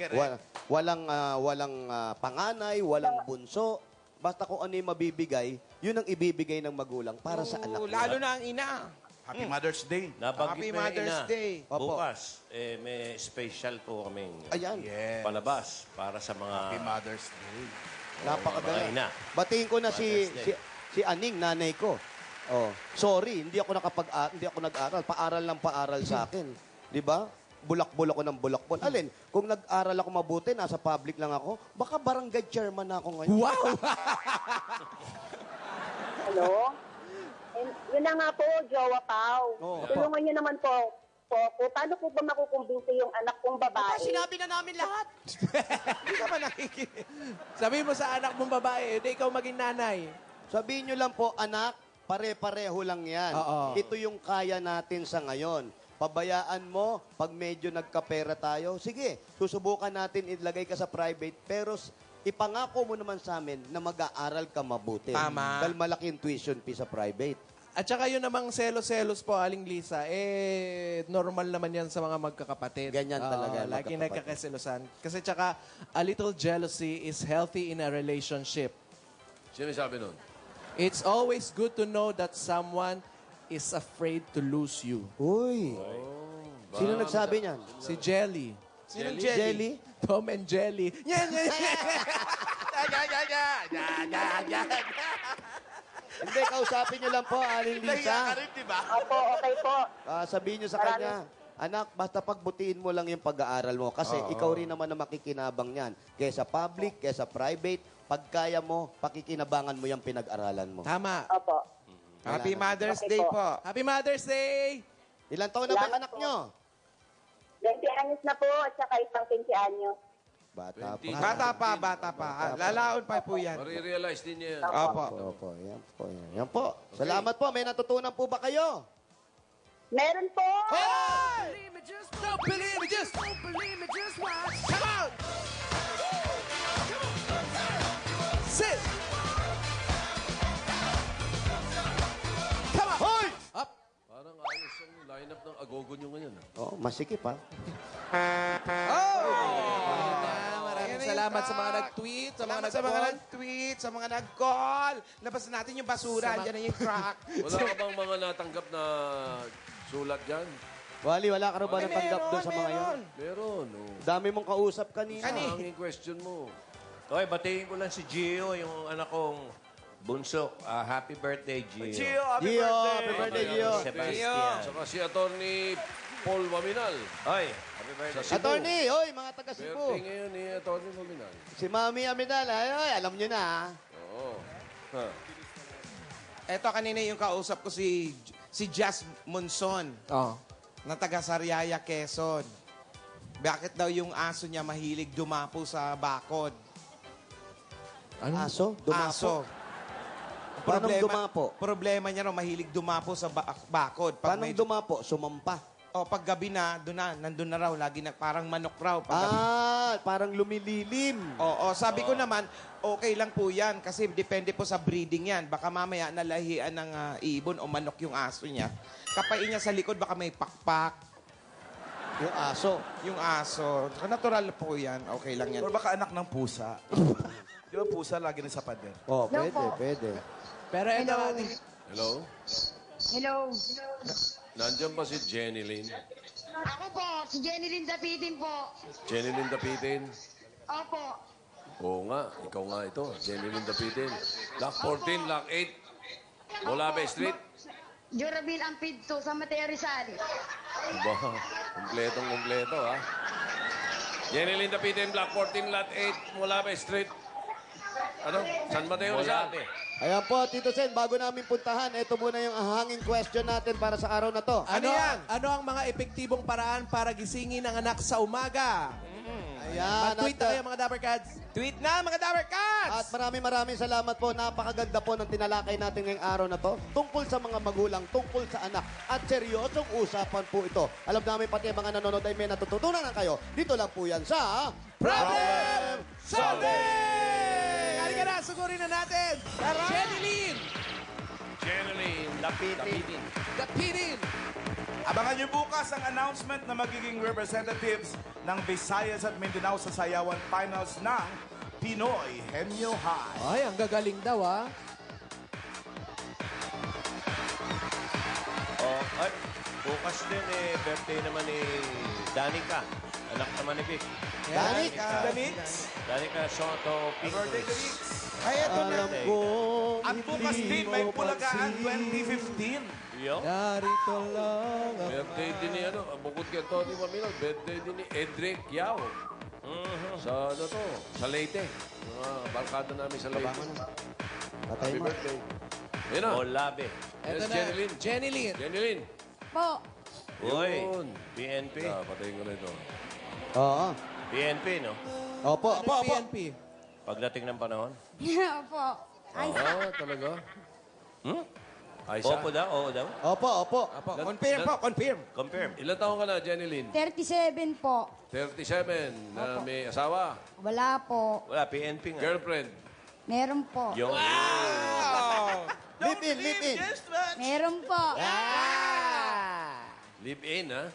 Walang panganay, walang bunso. Basta kung ano yung mabibigay, yun ang ibibigay ng magulang para sa anak niya. Lalo na ang ina. Happy Mother's Day. Happy Nabanggit na Mother's ina. Day. Opo. Bukas, may special po kaming Ayan. Yes. palabas para sa mga Happy Mother's Day. mga Napakagaling. ina. Batiin ko na Mother's Day. si Aning, nanay ko. Sorry, hindi ako nag-aral. Paaral lang paaral sa akin. 'Di ba? Bulak-bulak ako ng bulak-bulak. Alin, kung nag-aral ako mabuti, nasa public lang ako, baka barangay chairman na ako ngayon. Wow! Hello? Yun na nga po, Jowa Pao. Oo. Tulungan niyo naman po po ako, paano po ba makukumbinsi yung anak kong babae? Sinabi na namin lahat. Hindi ka ba nakikinig? Sabihin mo sa anak mong babae, hindi ikaw maging nanay. Sabihin nyo lang po, anak, pare-pareho lang yan. Oo. Ito yung kaya natin sa ngayon. Pabayaan mo, pag medyo nagkapera tayo, sige, susubukan natin ilagay ka sa private, pero ipangako mo naman sa amin na mag-aaral ka mabuti. Tama. Dahil malaki yung tuition fee sa private. At saka yun namang selos-selos po, Aling Lisa, normal naman yan sa mga magkakapatid. Ganyan talaga, Lagi magkakapatid. nagkakaselosan. Kasi tsaka, a little jealousy is healthy in a relationship. Sino sabi nun? It's always good to know that someone is afraid to lose you. Uy. Sino nagsabi niyan? Si Jelly. Sinong Jelly? jelly? Tom and Jelly. Yan, yan, Hindi, kausapin nyo lang po, Aling Lisa. Opo, okay po. Sabihin nyo sa kanya, anak, basta pagbutihin mo lang yung pag-aaral mo. Kasi ikaw rin naman na makikinabang yan. Kaya sa public, kaya sa private, pag kaya mo, pakikinabangan mo yung pinag-aralan mo. Tama. Opo. Happy Mother's Okay Day po. po. Happy Mother's Day! Ilang taon na ba Salamat anak po. nyo? 20 anyos na po at saka isang 20 anyos. Bata pa. Bata pa. Lalaon pa po yan. Marirealize din niya yan. Opo. Opo, yan po. Yan po. Salamat po. May natutunan po ba kayo? Meron po! Don't believe me, just watch. Come on! Sit! Come on! Hoy! Up! Parang ayos ang lineup ng agogo nyo ngayon. Oh, masikip ha. Maraming salamat sa mga nag-tweet, sa mga Salamat sa mga nag-call. nag-tweet, sa mga nag-call. Labasan natin yung basura. Andiyan na yung crack. Wala ka bang mga natanggap na sulat dyan? Wally, wala ka rin ba natanggap doon sa mga yun? Meron. Oh. Dami mong kausap kanina. Ang question mo. Okay, batiin ko lang si Gio, yung anak kong bunso. Happy birthday, Gio. Gio, happy Gio, birthday. happy birthday, Gio. Sebastian. Saka si Atty. Paul Maminal. Oy, happy birthday. Sa Cebu. Attorney, oy, mga taga Birthday Cebu. ngayon ni Atty. Maminal. Si Mami Aminal, ay, alam nyo na ha. Oo. Huh. Eto, kanina yung kausap ko si Jazz Monson. Oh. Na taga Sariaya, Quezon. Bakit daw yung aso niya mahilig dumapo sa bakod? Aso? Dumapo? Aso. Paano dumapo? Problema niya raw, mahilig dumapo sa bakod. Pag Paano dumapo? Sumampa? O, pag gabi na, nandun na raw. Lagi na, parang manok raw. Pag gabi. Parang lumililim. Oo, sabi ko naman, okay lang po yan. Kasi depende po sa breeding yan. Baka mamaya nalahian ng ibon o manok yung aso niya. Kapain niya sa likod, baka may pakpak. Yung aso. Yung aso. Natural po yan. Okay lang yan. Or baka anak ng pusa. Di ba pusa lagi na sa pader? Oh, pwede, pwede. Pero ito, Hello? Hello. Nandiyan ba si Jenny Lynn? Ako po, si Jenny Lynn Dapitin po. Jenny Lynn Dapitin? Opo. Oo nga, ikaw nga ito. Jenny Lynn Dapitin. Lock 14, Lock 8. Molabe Street. Jorabil Ampidto sa Mateo Rizal. Ba, kumpletong-kumpleto, ha? Jenny Lynn Dapitin, Block 14, Lot 8, Molabe Street. Ano? San Mateo Rizal? Ayan po, Tito Sen, bago namin puntahan, ito muna yung hanging question natin para sa araw na to. ano ang mga epektibong paraan para gisingin ang anak sa umaga? Ayan. Mag-tweet na kayo, mga Dapper Cats. Tweet na, mga Dapper Cats! At maraming salamat po. Napakaganda po ng tinalakay natin ngayong araw na to. Tungkol sa mga magulang, tungkol sa anak. At seryosong usapan po ito. Alam namin pati ang mga nanonood ay may natututunan na kayo. Dito lang po yan sa Problem Solving! Halika na, sugurin na natin. Jenny Lynn! Jenny Lynn Dapitin. Dapitin! Abangan niyo bukas ang announcement na magiging representatives ng Visayas at Mindanao sa Sayawan Finals ng Pinoy Henyo High. Ay, ang gagaling daw, ah. Ay, bukas din birthday naman ni Danica. Anak naman ni Vic. Danica Soto Birthday to Pingles. Rix. Ay, eto na. alam ko. At bukas din may Pulagaan 2015. Yo. Narito lang ako. Birthday din ni, bukod kay Tony Maminal, birthday din ni Edric Yao. Sa, sa Leyte. Mga barkada namin sa Leyte. Patay Happy mo. birthday. Ayun na. Olabe. Yes, Eto na, Jenny Lynn. Jenny Lynn. Jenny Lynn. Po, Uy, Yun. PNP. Patayin ko na ito. Oo. PNP, no? Opo. PNP. Pagdating ng panahon. Opo. Ay, Talaga? Hmm? Aisha? Opo daw, oo daw. Opo. Confirm po, confirm. Confirm. Ilan taon ka na, Jenny Lynn? 37 po. 37 na may asawa. Wala po. Wala, PNP nga. Girlfriend. Meron po. Yung... Live in. Meron po. Live-in, ha?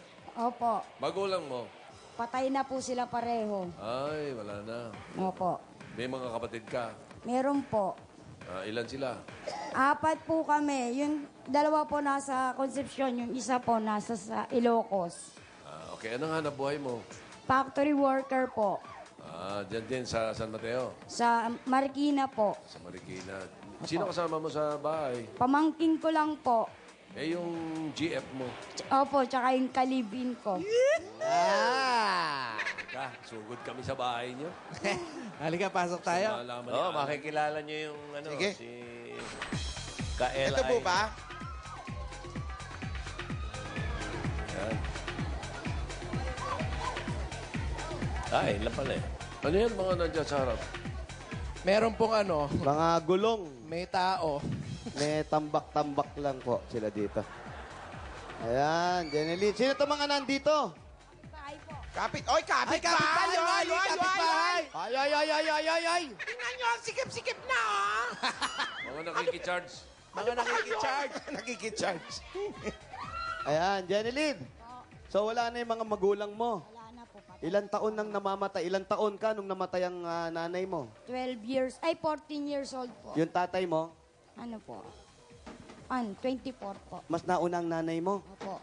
Opo. Magulang mo. Patay na po sila pareho. Ay, wala na. Opo. May mga kapatid ka. Meron po. Ilan sila? 4 po kami. Yung dalawa po nasa Concepcion, yung isa po nasa sa Ilocos. Okay, anong hanap buhay mo? Factory worker po. Diyan din sa San Mateo, Sa Marikina po. sa Marikina. Sino kasama mo sa bahay? Pamangking ko lang po. Yung GF mo. Opo, tsaka yung kalibin ko. Sugod kami sa bahay niyo. Halika, pasok tayo. Malaman Oo, niya. makikilala niyo yung Sige. si Ka-LI. Ito po ba? Yan. Yun lang pala eh. Ano yan mga nandiyan sa harap? Meron pong Mga gulong. may tao. May tambak-tambak lang po sila dito. Ayan, Jeneline. Sino to mga nandito? Kapit bahay! Kapit bahay! Ay! Tingnan nyo, ang sikip-sikip na, oh! Mga nakikicharge. Mga nakikicharge. Nakikicharge. Ayan, Jeneline. So wala na yung mga magulang mo. Wala na po. Ilan taon nang namamatay? Ilan taon ka nung namatay ang nanay mo? 12 years, 14 years old po. Yung tatay mo, Ano po? 24 po. mas nauna ang nanay mo. Opo.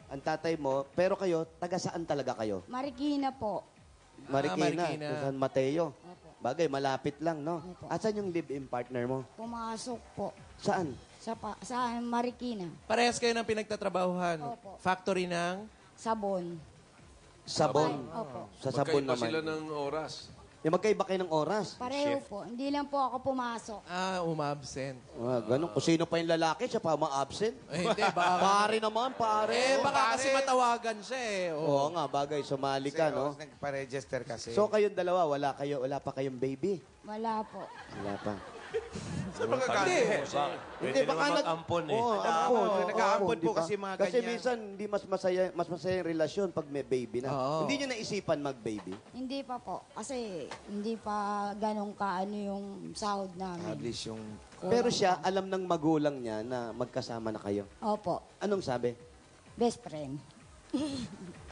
Ang tatay mo, pero kayo, taga saan talaga kayo? Marikina po. Marikina, Marikina. San Mateo. Opo. Bagay, malapit lang, no? Opo. Asan yung live-in partner mo? Pumasok po. Saan? Sa Marikina. Parehas kayo ng pinagtatrabahuhan. Opo. Factory ng... Sabon. Sabon. Opo. Sa sabon Magkaiba naman. sila ng oras. Yung magkaiba kayo ng oras. Pareho po. Hindi lang po ako pumasok. umabsent. Ganun. Kung sino pa yung lalaki, siya pa ma-absent. Hindi, baka... Pare naman, pare. baka kasi matawagan siya eh. Oo nga, bagay. Sumali ka, no? Nagpa-register kasi. So, kayong dalawa, wala pa kayong baby. Wala po. Wala pa. Sa mga Hindi. Pwede naman mag-ampon eh. Oo, ampon. Nag-aampon po di ba? kasi mga Kasi ganyan. minsan, hindi mas masaya yung relasyon pag may baby na. Oo. Hindi nyo naisipan mag-baby. Hindi pa po. Kasi hindi pa ganun kaano yung sahod At namin. least yung... Pero siya, alam ng magulang niya na magkasama na kayo. Opo. Anong sabi? Best friend.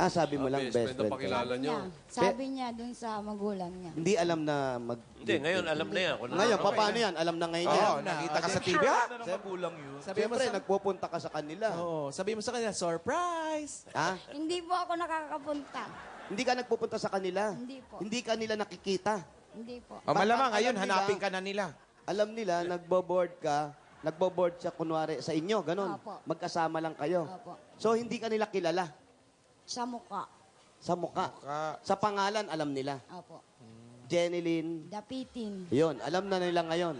Sabi mo lang, best friend. Pakilala nyo. Sabi niya dun sa magulang niya. Hindi alam na mag... Hindi, ngayon alam na yan. Ngayon, paano yan? Alam na ngayon yan. nakita ka sa TV, ha? Magulang yun. Siyempre, nagpupunta ka sa kanila. Oo, sabi mo sa kanila, surprise! Ha? Hindi po ako nakakapunta. Hindi ka nagpupunta sa kanila. Hindi po. Hindi ka nila nakikita. Hindi po. Malamang Baka ngayon, alam nila- hanapin ka na nila. Alam nila, nagbo-board ka, nagbo-board siya kunwari sa inyo, ganun. Opo. Magkasama lang kayo. Opo. So, hindi ka nila kilala Sa mukha. sa mukha. Sa pangalan, alam nila. Opo. Jeneline. Dapitin. Yun, alam na nila ngayon.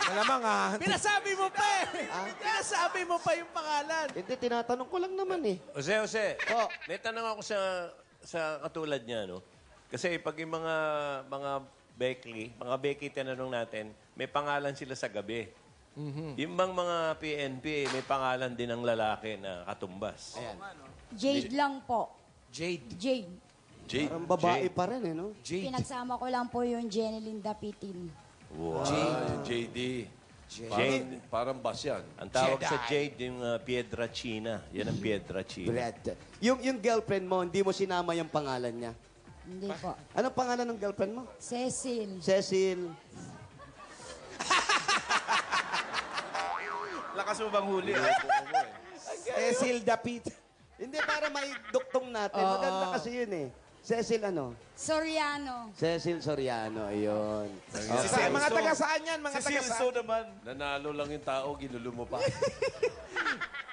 Malamang, Pinasabi mo pa eh! Pinasabi mo pa yung pangalan. Hindi, tinatanong ko lang naman eh. Jose, Oh. may tanong ako sa katulad niya, no? Kasi pag yung mga Becky, tinanong natin, may pangalan sila sa gabi. Yung bang mga PNP, may pangalan din ng lalaki na katumbas. Jade lang po. Jade. Jade. Parang babae pa rin eh, no? Pinagsama ko lang po yung Jeneline Dapitin. Wow. Yung JD. Parang bus yan. Ang tawag sa Jade, yung Piedra China. Yan ang Piedra China. Brad. Yung girlfriend mo, hindi mo sinama yung pangalan niya. Hindi po. Anong pangalan ng girlfriend mo? Cecil. Cecil. Lakas mo bang huli? Cecil Dapit. Hindi, para maiduktong natin. Maganda kasi yun eh. Cecil ano? Soriano. Cecil Soriano, ayun. Mga taga saan yan? Mga taga saan? naman. Nanalo lang yung tao, ginulo mo pa.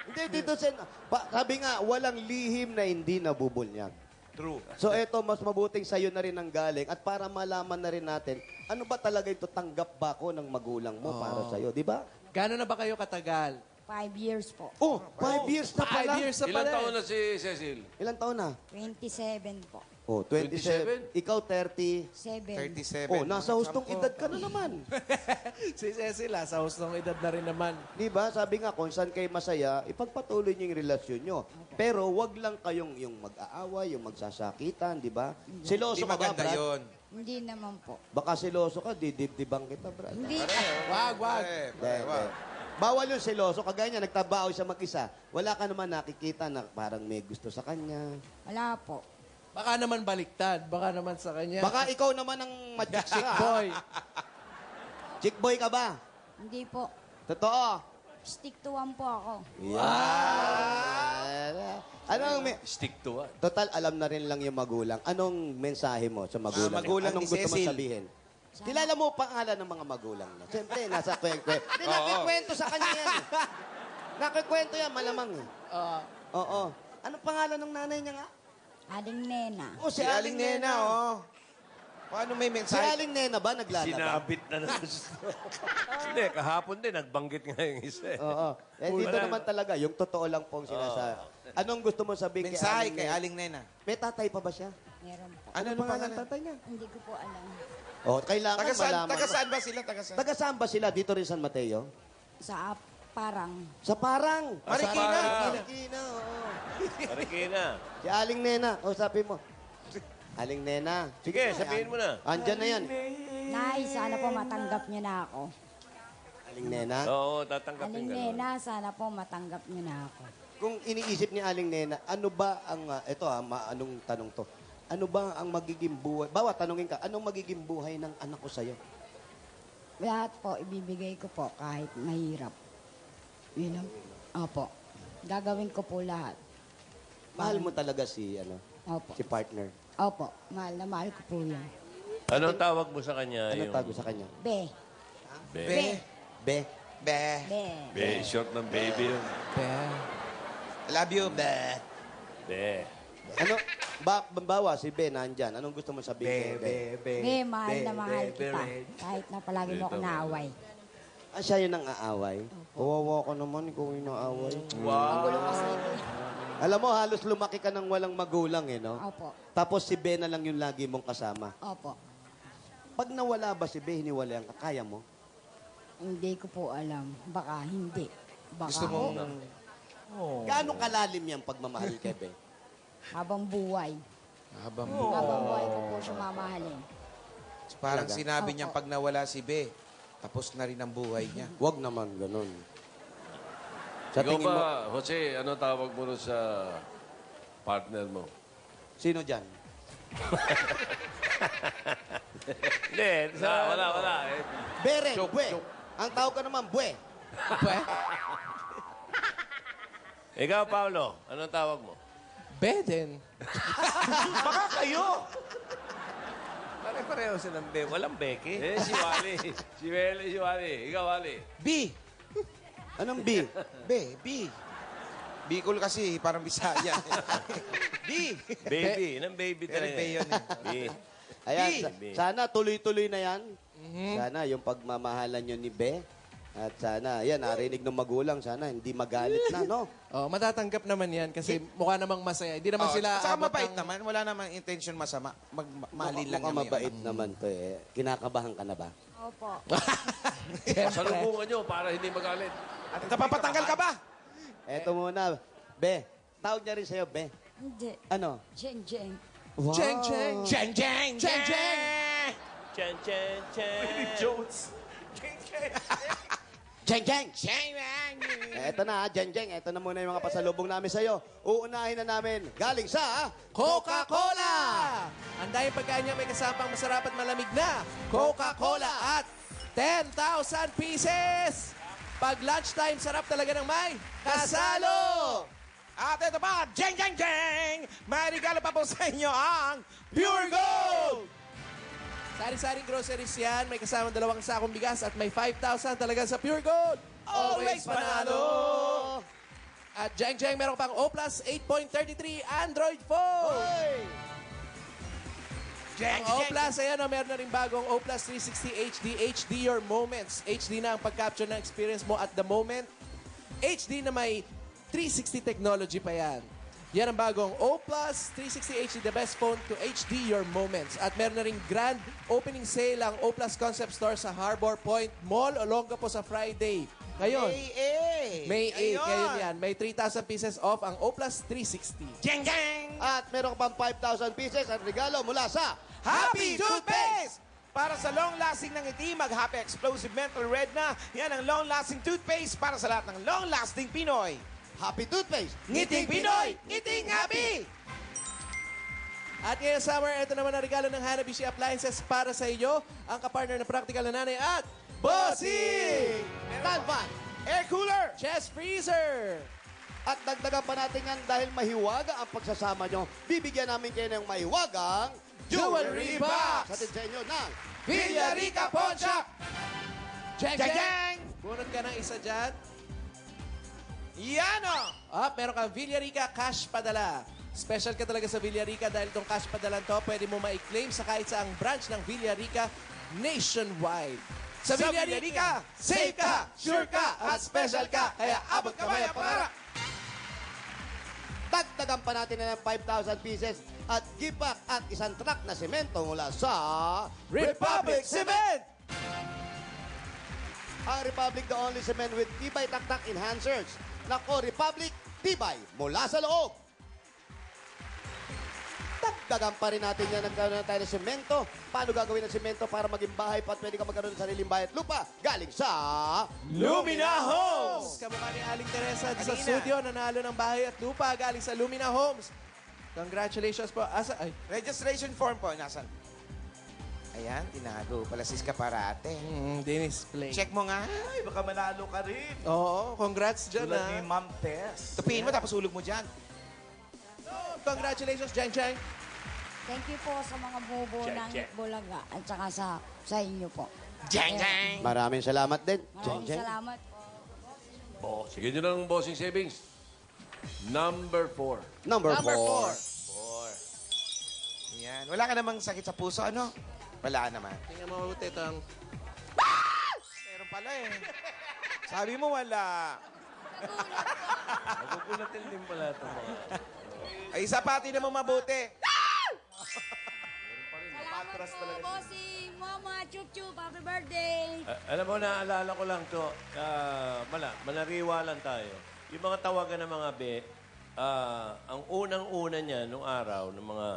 Hindi, dito sabi nga, walang lihim na hindi nabubunyag. True. So eto, mas mabuting sa'yo na rin ang galing at para malaman na rin natin, ano ba talaga ito, tanggap ba ako ng magulang mo para sa'yo, di ba? Gano'n na ba kayo katagal? 5 years po. Oh, 5 years na pala. 5 years na Ilang pala. taon na si Cecil? Ilang taon na? 27 po. Oh, 27. Ikaw 30. 7. Oh, nasa hustong edad ka na naman. Si Cecil, sa hustong edad na rin naman. Di ba? Sabi nga, kung saan kayo masaya, ipagpatuloy niyo yung relasyon nyo. Pero wag lang kayong yung mag-aaway, yung magsasakitan, di ba? Siloso ka ba, Brad? Hindi naman po. Baka siloso ka, didibdibang kita, Brad. Hindi. Wag. Hindi. Bawal yung siloso. Kagaya niya, nagtabaho siya mag-isa. Wala ka naman nakikita na parang may gusto sa kanya. Wala po. Baka naman baliktad. Baka naman sa kanya. Baka ikaw naman ang magic boy. Chick boy ka ba? Hindi po. Totoo. Stick to one po ako. Anong Stick to what? Total, alam na rin lang yung magulang. Anong mensahe mo sa magulang? Magulang Anong ni gusto mo Cecil. sabihin? Kilala mo pangalan ng mga magulang niya. Siyempre, nasa kwento. Hindi, nakikwento sa kanya yan. Nakikwento yan, malamang. Oo. Anong pangalan ng nanay niya nga? Aling Nena. Oh, si Aling Nena. Paano may Si mensahe? Aling Nena ba naglalaba? Sinabit na naman. Hindi, kahapon din, nagbanggit nga yung isa. Oo. Dito naman talaga, yung totoo lang pong sinasabi. Anong gusto mo sabihin Mensahe kay Aling Nena. May tatay pa ba siya? Meron po. Ano pangalan ng tatay niya? Hindi ko po alam. Oh, kailangan malaman. Taga saan ba sila? Taga saan ba sila? Dito rin San Mateo? Sa Parang. Sa Parang. Marikina. Marikina, oo. Marikina. Si Aling Nena. O, sabi mo. Aling Nena. Sige, sabihin mo na. Andyan na yan. Nay, sana po matanggap niyo na ako. Aling Nena. Oo, tatanggapin Aling ka. Nena, sana po matanggap niyo na ako. Kung iniisip ni Aling Nena, ano ba ang, anong tanong to? Ano ba ang magiging buhay? Bawa, tanungin ka, anong magiging buhay ng anak ko sa'yo? Lahat po, ibibigay ko po kahit mahirap. Yun ang, opo. Gagawin ko po lahat. Mahal mo talaga si, Opo. si partner. Opo, mahal na mahal ko po yan. Anong tawag mo sa kanya? Anong tago sa kanya? Be. Be. Be. Be. Be. Be. Short ng baby yun. Love you, be. Be. Ano? Bawa, si Be nandyan. Anong gusto mo sabihin? Be, mahal na mahal kita. Kahit na palagi mo ako naaway. Ah, siya yun ang aaway? Kawawa ka naman, ikaw yung naaway. Ang gulo kasi ito. Alam mo, halos lumaki ka ng walang magulang, no? Opo. Tapos si Be na lang yung lagi mong kasama. Opo. Pag nawala ba si Be, hiniwalayan ka, kaya mo? Hindi ko po alam. Baka hindi. Baka Gusto mo... Gaano kalalim yung pagmamahal kay Be? habang buhay. Habang Habang buhay ko po siya mamahalin. Parang Talaga? sinabi niyang pag nawala si Be, tapos na rin ang buhay niya. Huwag naman ganun. Sa Ikaw tingin mo, ba, Jose, ano tawag mo nun sa partner mo? sino dyan? Hindi. Wala. Bere, Bue. Ang tawag ka naman, Bue. Ikaw, Paolo, anong tawag mo? Beden. Baka kayo! Pare-pareho silang be. Walang beke. Si Wally. Si Wally. Ikaw, Wally. B. Anong B? B. Bicol kasi, parang Bisaya. B. Baby. Anong baby Pero talaga? B yun eh. B. Ayan, B. sana tuloy-tuloy na yan. Sana yung pagmamahalan nyo ni Be. At sana, yan, narinig ng magulang, sana hindi magalit na, no? Oh, matatanggap naman yan kasi mukha namang masaya. Hindi naman sila... Saka abot mabait ng- naman. Wala namang intention masama. Magmalin lang Mukhang niya mabait naman to eh. Kinakabahan ka na ba? Opo. Salubungan nyo para hindi magalit. At napapatanggal ka ba? Eto muna, Be. Tawag niya rin sa'yo, Be. Hindi. Ano? Jeng, jeng. Wow. Jeng, jeng. Jeng, jeng, Jeng, jeng. Chen, chen, chen. Jeng, jeng! Eto na, Jeng, jeng. Eto na muna yung mga pasalubong namin sa'yo. Uunahin na namin galing sa Coca-Cola! Ang dahil pagkain niya may kasamang masarap at malamig na Coca-Cola at 10,000 pieces! Pag lunchtime, sarap talaga ng may kasalo! At ito pa, jeng, jeng, jeng! May regalo pa po sa inyo ang Pure Gold! Sari-saring groceries yan. May kasamang 2 sakong bigas at may 5,000 talaga sa Pure Gold. Always panalo! At Jeng Jeng, meron pang O Plus 8.33 Android phone. Ang O Plus, ayan, meron na rin bagong O Plus 360 HD. HD your moments. HD na ang pag-capture ng experience mo at the moment. HD na may 360 technology pa yan. Yan ang bagong O Plus 360 HD, the best phone to HD your moments. At meron na rin grand opening sale ang O Plus Concept Store sa Harbor Point Mall, Olongapo sa Friday. Ngayon, May 8. Ngayon yan. May 3,000 pieces off ang O Plus 360. Jeng, jeng! At meron ka pang 5,000 pieces at regalo mula sa Happy Toothpaste! Para sa long-lasting ng ngiti, mag-Happy Explosive Menthol Red na. Yan ang long-lasting toothpaste para sa lahat ng long-lasting Pinoy. Happy Toothpaste! Ngiting Pinoy, ngiting happy! At ngayong summer, ito naman ang regalo ng Hanabishi Appliances para sa iyo, ang kapartner ng Practical na Nanay at Bossing! Fan fan! Air cooler! Chest freezer! At dagdagan pa natin yan dahil mahiwaga ang pagsasama nyo. Bibigyan namin kayo ng mahiwagang Jewelry Box! Sa atin sa inyo ng Villarica Pawn Shop! Jeng, Jeng, jeng! jeng! Bunot ka ng isa dyan. Yan o! Meron kang Villarica Cash Padala. Special ka talaga sa Villarica dahil itong cash padalan to, pwede mo ma-claim sa kahit saang branch ng Villarica nationwide. Sa Villarica, safe ka, sure ka, at special ka. Kaya abot kamay ang pangarap. Dagdagan pa natin na ng 5,000 pieces at gift pack at isang truck na semento mula sa Republic Cement! Ang Republic, the only cement with Tibay Taktak enhancers. Nako, Republic, Tibay mula sa loob. Dagdagan pa rin natin yan. Nagkaroon na tayo ng semento. Paano gagawin ng semento para maging bahay pa at pwede ka magkaroon ng sariling bahay at lupa? Galing sa Lumina Homes! Kamukha ni Aling Teresa sa Kanina. studio, nanalo ng bahay at lupa galing sa Lumina Homes. Congratulations po. Registration form po, nasan? Ayan, tinago pala sis ka parate. Display. Check mo nga. Ay, baka manalo ka rin. Oo, congrats dyan Tulad ni ha. Ma'am Tess. Tupiin mo tapos ulog mo dyan. Congratulations, Jeng Jeng. Thank you po sa mga bobo Check, ng check. Bulaga at saka sa inyo po. Jeng, jeng! Maraming salamat din. Maraming salamat po. Sige nyo ng bossing savings. Number 4. Number 4. Yan. Wala ka namang sakit sa puso, ano? Wala ka naman. Tingnan mo mabuti itong... Meron pala eh. Sabi mo wala. Magugulatin din pala ito mga... Ay, isa pati naman mabuti. Salamat po, bossing, mama, chup-chup, happy birthday. Alam mo, naalala ko lang to. Manariwa lang tayo. Yung mga tawagan ng mga ang unang-una niya nung araw, ng mga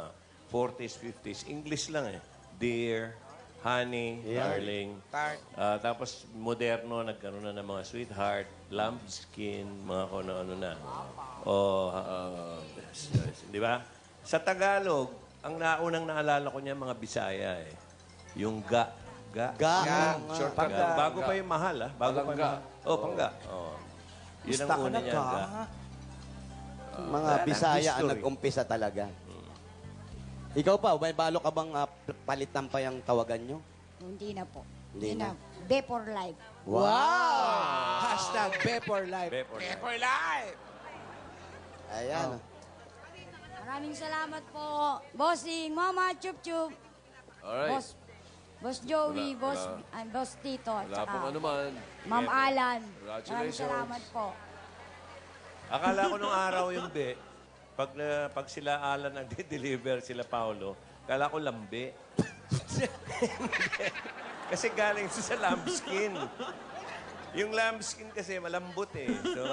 40s, 50s, English lang eh. Dear, honey, darling. Tart. Tapos moderno, nagkaroon na ng mga sweetheart, lambskin, mga kung ano na. Di ba? Sa Tagalog, ang naunang naalala ko niya mga Bisaya eh. Yung ga. Short Pangga. Bago pa yung mahal, ah. Bago pa yung mahal. Oh, pangga. Oh. Yun ang una niya, ga. Mga Bisaya ang nag-umpisa talaga. Ikaw pa, may balo ka bang palit ng payang tawagan nyo? Hindi na po. Hindi na. Be for life. Wow! Hashtag Be for Life. Pepper life! Ayan. Maraming salamat po. Bossing, mama, chup-chup. Alright. Boss Joey, Wala. Boss Tito, at Wala pong saka ano man. Ma'am Alan. Congratulations. Maraming salamat po. Akala ko nung araw yung be, pag sila Alan nagde-deliver, sila Paolo, akala ko lambe. Kasi galing sa lambskin. Yung lambskin kasi malambot eh. So,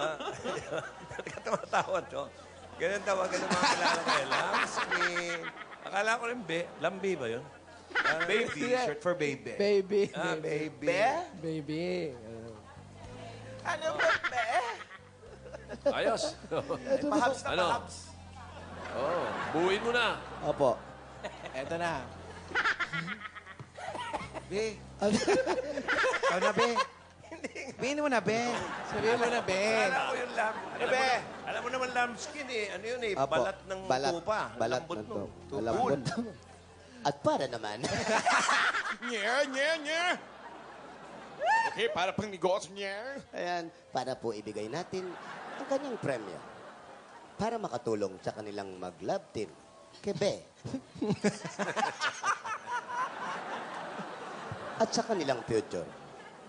nakatawa to. Ganun tawagan ng mga kilala ko eh. Lambskin. Akala ko rin be. Lambi ba yun? Baby, short for baby. Baby. Baby. Baby. Ano ba, be? Ayos. Mahabs na Ano? mahabs. Oh, buuin mo na. Opo. Eto na. Be. Ikaw na, be. Bihin mo na, be. Sabihin mo na, be. Akala ko yung lamb. Alam mo naman lambskin eh. Ano yun eh? Opo. Balat ng tupa. Balat Lambot ng nun. tupa. Malambot. At para naman, Nye. Okay, para pang negosyo niya. ayan, para po ibigay natin ang kanyang premyo para makatulong sa kanilang mag-love team. Kebe. At sa kanilang future,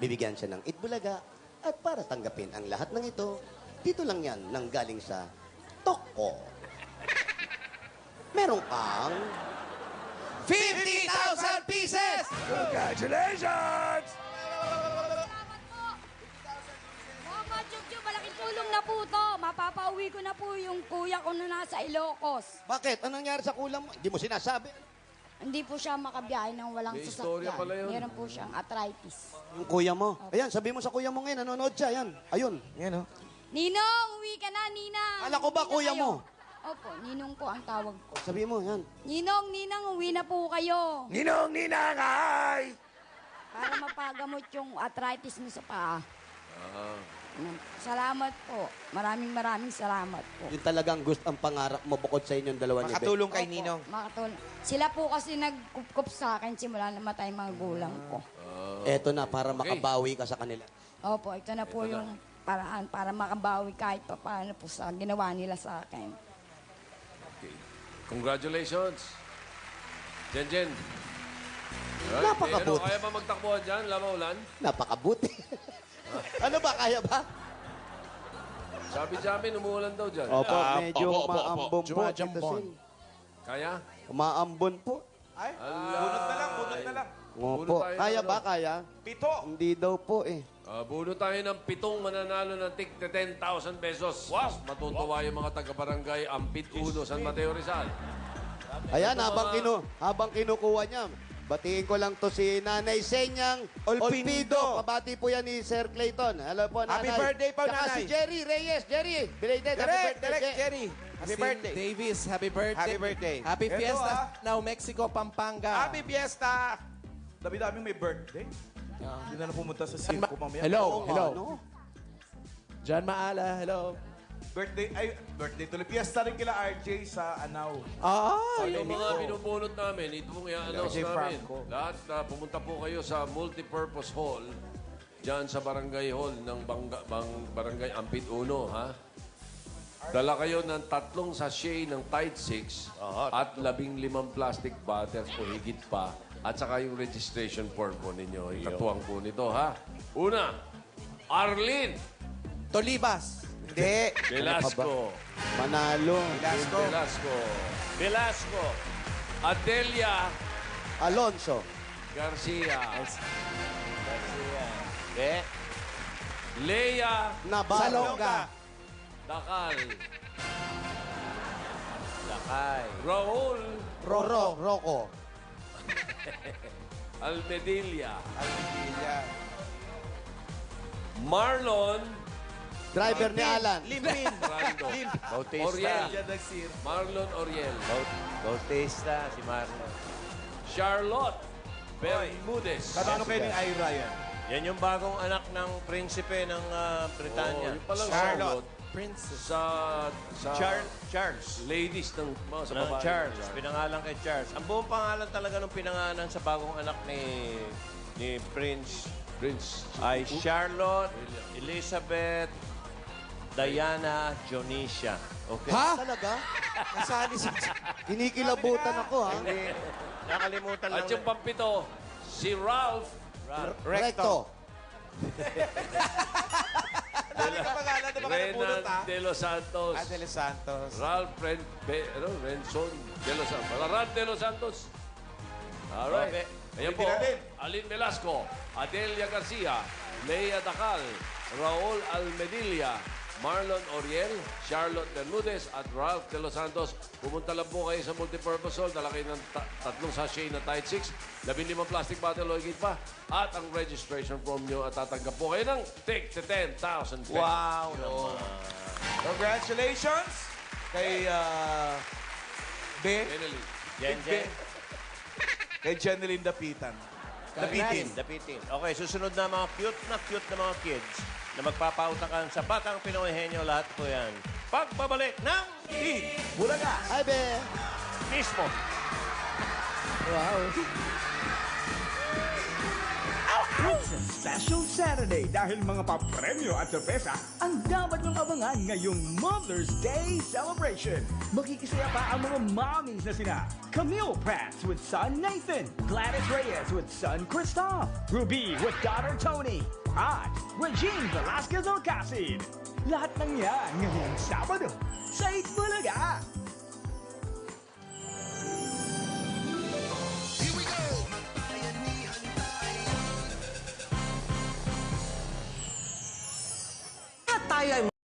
bibigyan siya ng Itbulaga At para tanggapin ang lahat ng ito, dito lang yan nanggaling sa Toko. Meron kang 50,000 pieces! Congratulations! Mama Chuchu, malaking tulong na po to. Mapapauwi ko na po yung kuya ko na nasa Ilocos. Bakit? Anong nangyari sa kulang mo? Hindi mo sinasabi. Hindi po siya makabiyahe ng walang May istorya sasakyan. pala yun. Meron po siyang arthritis. Yung kuya mo. Ayan, sabi mo sa kuya mo ngayon, nanonood siya. Ayan, ayun. Yan, oh. Ninong, uwi ka na, Ninang. Kala ko ba Uwi na kuya kayo. mo? Opo, Ninong po ang tawag ko. Sabi mo, yan. Ninang, uwi na po kayo. Ninong, ninang, hi! Para mapagamot yung arthritis mo sa paa. Salamat po. Maraming salamat po. Yun talagang gusto ang pangarap mo bukod sa inyong dalawa ni Beth. Makatulong kay Ninong. Makatulong. Sila po kasi nagkup sa akin simula na matay mga gulang ko. Eto na, para makabawi ka sa kanila. Opo, ito na po yung paraan para makabawi kahit pa paano po sa ginawa nila sa akin. Okay. Congratulations. Jen. Napakabuti. Kaya ba magtakbuhan dyan, Lamaulan? Napakabuti. Ano ba, kaya ba? Sabi Jamin, umuulan daw dyan. Opo, medyo umaambon po. Jumajambon. Kaya? Umaambon po. Ay, bunot na lang. Opo, tayo kaya ng ba, kaya? 7. Hindi daw po eh. Buno tayo ng 7 mananalo ng tig 10,000 pesos. Wow! Matutuwa yung mga taga-barangay Ampit Uno, San Mateo Rizal. Ayan, habang kinukuha niya, batiin ko lang to si Nanay Senyang Olpido. Pabati po yan ni Sir Clayton. Hello po, Nanay. Happy birthday po, Saka Nanay. si Jerry Reyes. Jerry, belated. Direct, Jerry. Happy Steve birthday. Davis, happy birthday. Happy birthday. Happy Ito, Fiesta Now Mexico, Pampanga. Happy Fiesta! Dami-dami may birthday. Hindi na pumunta sa circo mamaya. Hello, Oo, hello. ano? John Maala, hello. Birthday tuloy. Fiesta rin kila RJ sa Anao. Ah, Yung mga binubunot namin, ito pong i-announce Jay namin. Franco. Lahat na pumunta po kayo sa multipurpose hall dyan sa barangay hall ng barangay Ampit Uno, ha? Dala kayo ng 3 sachet ng Tide 6 at 15 plastic bottles o higit pa. At saka yung registration form po ninyo. Ikatuwang po nito, ha? Una, Arlene Tolibas. Hindi. Velasco. Manalo. Velasco. Adelia Alonso. Garcia. Leia Navarro. Salonga. Dakal. Raul Rocco. Almedilla. Marlon Driver ni Alan. Limpin. Rando. Oriel. Marlon Oriel. Bautista, si Marlon. Charlotte Bermudez. Katano kayo ni Ira yan? Yan yung bagong anak ng prinsipe ng Britanya. Yung palang Charlotte. Princess. sa Charles. ladies ng mga sa Ng babae. Charles. Pinangalan kay Charles. Ang buong pangalan talaga ng pinangalan sa bagong anak ni Prince ay Charlotte Elizabeth Diana Jonisha. Okay? Ha? Talaga? Nasali si... Kinikilabutan ako, ha? Hindi. Nakalimutan lang. At yung pampito, si Ralph Recto. Dami ka pangalan, di ba ka napulot, ha? Renan de los Santos. De Los Santos. Ralph Renson de los Santos. Ralph de los Santos. Alright. Ayan po. Alin Velasco, Adelia Garcia, Leia Dacal, Raul Almedilla, Marlon Oriel, Charlotte Bermudez, at Ralph de los Santos. Pumunta lang po kayo sa multipurpose hall. Dala kayo ng 3 sachet na Tide 6, 15 plastic bottle o higit pa, at ang registration form nyo at tatanggap po kayo ng tig 10,000 pesos. Wow! Congratulations kay Ben. Jen. Kay Jeneline Dapitan. Dapitin. Okay, susunod na mga cute na mga kids na magpapautakan sa Batang Pinoy Henyo. Lahat po yan. Pagbabalik ng Bulaga! Ay, be. mismo. It's a special Saturday dahil mga papremyo at sorpresa ang dapat niyong abangan ngayong Mother's Day celebration. Makikisaya pa ang mga mommies na sina Camille Prats with son Nathan, Gladys Reyes with son Christoph, Ruby with daughter Tony, at Regine Velasquez Orcasid. Lahat ng yan ngayong Sabado sa 8 mula